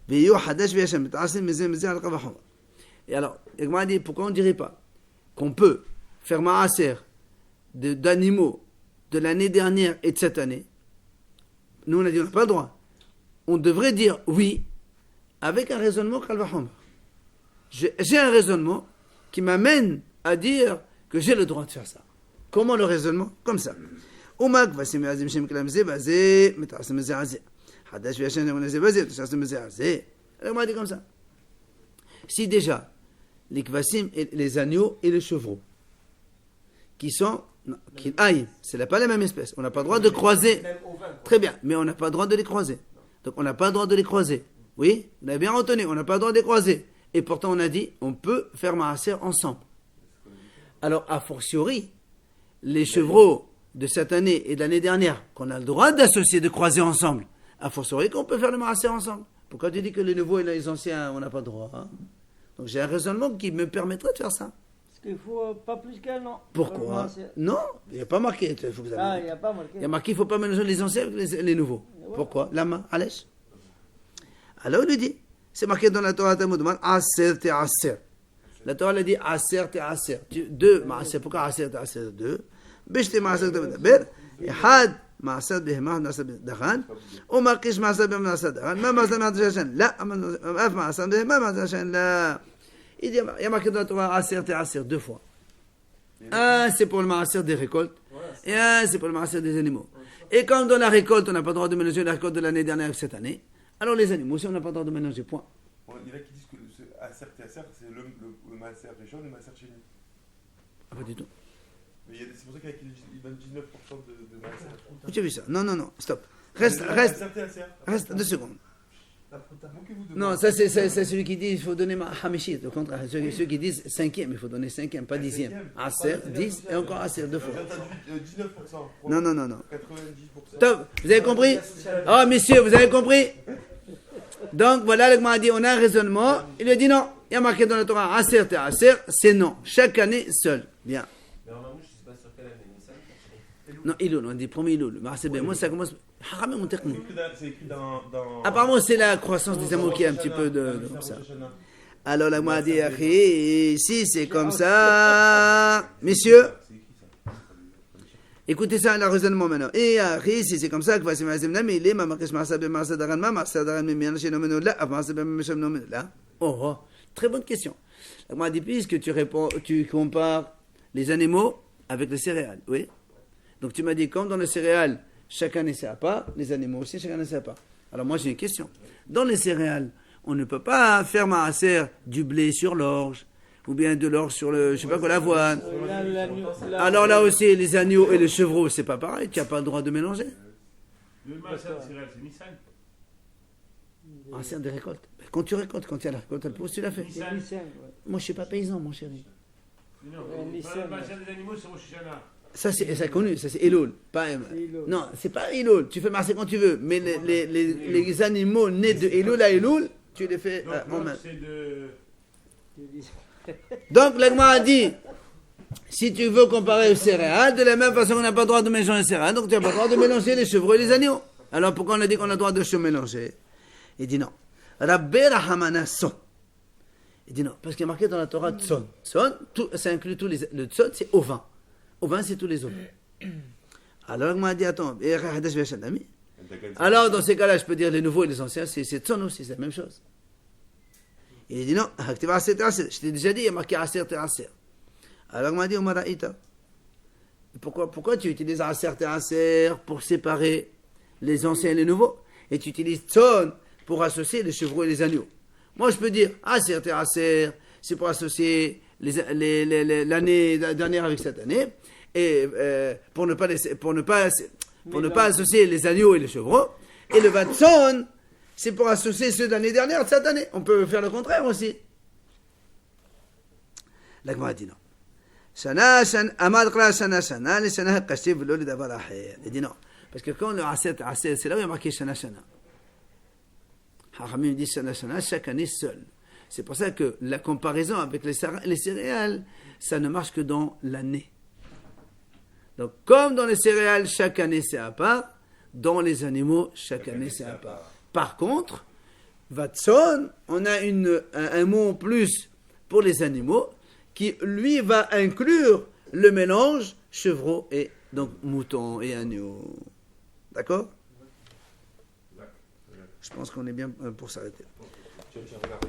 Et alors, la Gemara dit, pourquoi on ne dirait pas qu'on peut faire maaser d'animaux de l'année dernière et de cette année? Nous, on a dit, on n'a pas le droit. On devrait dire oui, avec un raisonnement kalvahom. J'ai un raisonnement qui m'amène à dire que j'ai le droit de faire ça. Comment le raisonnement? Comme ça. Alors, on a dit comme ça. Si déjà, les kvasim, les agneaux et les chevreaux, qui aïe, c'est pas la même espèce. On n'a pas le droit de croiser. Très bien, mais on n'a pas le droit de les croiser. Donc on n'a pas le droit de les croiser. Oui, on a bien retenu, on n'a pas le droit de les croiser. Et pourtant on a dit, on peut faire maaser ensemble. Alors a fortiori, les chevreaux de cette année et de l'année dernière, qu'on a le droit d'associer, de croiser ensemble, a fortiori qu'on peut faire le maaser ensemble. Pourquoi tu dis que les nouveaux et les anciens, on n'a pas le droit, hein? Donc j'ai un raisonnement qui me permettrait de faire ça. Parce qu'il faut pas plus qu'un an. Pourquoi? Non, il n'y a pas marqué. Il faut que vous Ah, avez- il n'y a pas marqué. il y a marqué, il ne faut pas mélanger les anciens avec les nouveaux. Pourquoi? Lama, Alesh. Alors il lui dit, c'est marqué dans la Torah Talmud, Aser te Aser. La Torah elle dit Aser te Aser. Deux, Maaser, pourquoi Aser te Aser? Deux. Bishte Maaser te Medaber. Had Maaser behemah Maaser Dachan. Ou Markish Maaser behemah Maaser Dachan. Ma Maaser Maaser Dachan. La, Af Maaser behemah Maaser Dachan. La. Il dit, il y a marqué dans la Torah Aser te Aser deux fois. Un, c'est pour le maaser des récoltes, et un, c'est pour le maaser des animaux. Et comme dans la récolte, on n'a pas le droit de mélanger la récolte de l'année dernière avec cette année, alors les animaux aussi, on n'a pas le droit de mélanger, point. Bon, il y en a qui disent que ce Aser Tasser, c'est le Maaser Rishon et le Maaser Sheni. Ah, pas du tout. Mais c'est pour ça qu'il y en a qui donnent 19% de Maaser. Où tu as vu ça? Non, non, non, stop. Reste 2 secondes. Non, ça c'est celui qui dit il faut donner ma hamishit. Au contraire, ceux qui disent 5e, il faut donner 5e, pas 10e. Aser, 10 et encore Aser, 2 fois. J'ai entendu 19%. Non, non, non, non. 90%. Top, vous avez compris? Ah, messieurs, vous avez compris? Donc voilà, le Gemara dit on a un raisonnement. Il a dit non. Il y a marqué dans la Torah Aser te Aser, c'est non. Chaque année seul. Bien. Mais en Mamouche, je ne sais pas sur quelle année, Nissan. Non, Iloul, on dit premier Iloul. Mais c'est bien, moi ça commence. Haramé mon technique. C'est écrit dans. Apparemment, c'est la croissance des animaux qui est un petit peu de comme ça. Alors la Gemara dit Akhi, si c'est comme ça, messieurs. Écoutez ça, le raisonnement maintenant. Et Akhi, si c'est comme ça, que voici ma zemna, mais il est ma marquage marsabe marsadran ma marsadran mais bien chez nomeno là, marsabe mesham nomeno là. Oh, très bonne question. La Gemara dit puisque tu compares les animaux avec les céréales, oui. Donc tu m'as dit comme dans les céréales, chaque année c'est à part, les animaux aussi chaque année c'est à part. Alors moi j'ai une question. Dans les céréales, on ne peut pas faire maaser du blé sur l'orge, ou bien de l'orge sur le, je sais pas quoi, l'avoine. Alors là aussi, les agneaux et les chevreaux, c'est pas pareil, tu n'as pas le droit de mélanger. Le maaser de céréales, c'est Nissan. Maaser des récoltes. Quand tu récoltes, quand il y a la récolte, elle pousse, tu l'as fait. C'est Nissan, ouais. Moi je suis pas paysan, mon chéri. Non, Nissan, le maaser des animaux, c'est Rosh Hashanah. Ça c'est connu, ça c'est Elul. Pas, Elul. non, c'est pas Elul, tu fais maaser quand tu veux, mais les animaux nés de Elul à Elul, tu les fais Donc, en main. c'est de. Donc, l'Agma a dit, si tu veux comparer aux céréales, de la même façon qu'on n'a pas le droit de mélanger les céréales, donc tu n'as pas le droit de mélanger les chevreaux et les agneaux. Alors, pourquoi on a dit qu'on a le droit de se mélanger? Il dit non. Rabbi Rahamana son. Il dit non, parce qu'il y a marqué dans la Torah tson. Tson, ça inclut tous les. Le tson, c'est ovin. Ovin, c'est tous les ovins. Alors, l'Agma a dit, attends, alors, dans ces cas-là, je peux dire les nouveaux et les anciens, c'est tson aussi, c'est la même chose. Il dit non, je t'ai déjà dit, il y a marqué Aser te Aser. Alors il m'a dit, Omaraïta. Pourquoi tu utilises Aser te Aser pour séparer les anciens et les nouveaux? Et tu utilises Tson pour associer les chevreaux et les agneaux. Moi je peux dire Aser te Aser, c'est pour associer l'année dernière avec cette année, et pour ne pas associer les agneaux et les chevreaux. Et le Vatson, c'est pour associer ceux de l'année dernière de cette année. On peut faire le contraire aussi. La Gemara dit non. Il dit non. Parce que quand le Aser, c'est là où il y a marqué Shana Shana. Haramim dit Shana Shana, chaque année seul. C'est pour ça que la comparaison avec les céréales, ça ne marche que dans l'année. Donc, comme dans les céréales, chaque année c'est à part, dans les animaux, chaque année c'est à part. Par contre, Vatson, on a un mot en plus pour les animaux qui, lui, va inclure le mélange chevreau et donc mouton et agneau. D'accord? Je pense qu'on est bien pour s'arrêter. Tiens, regarde.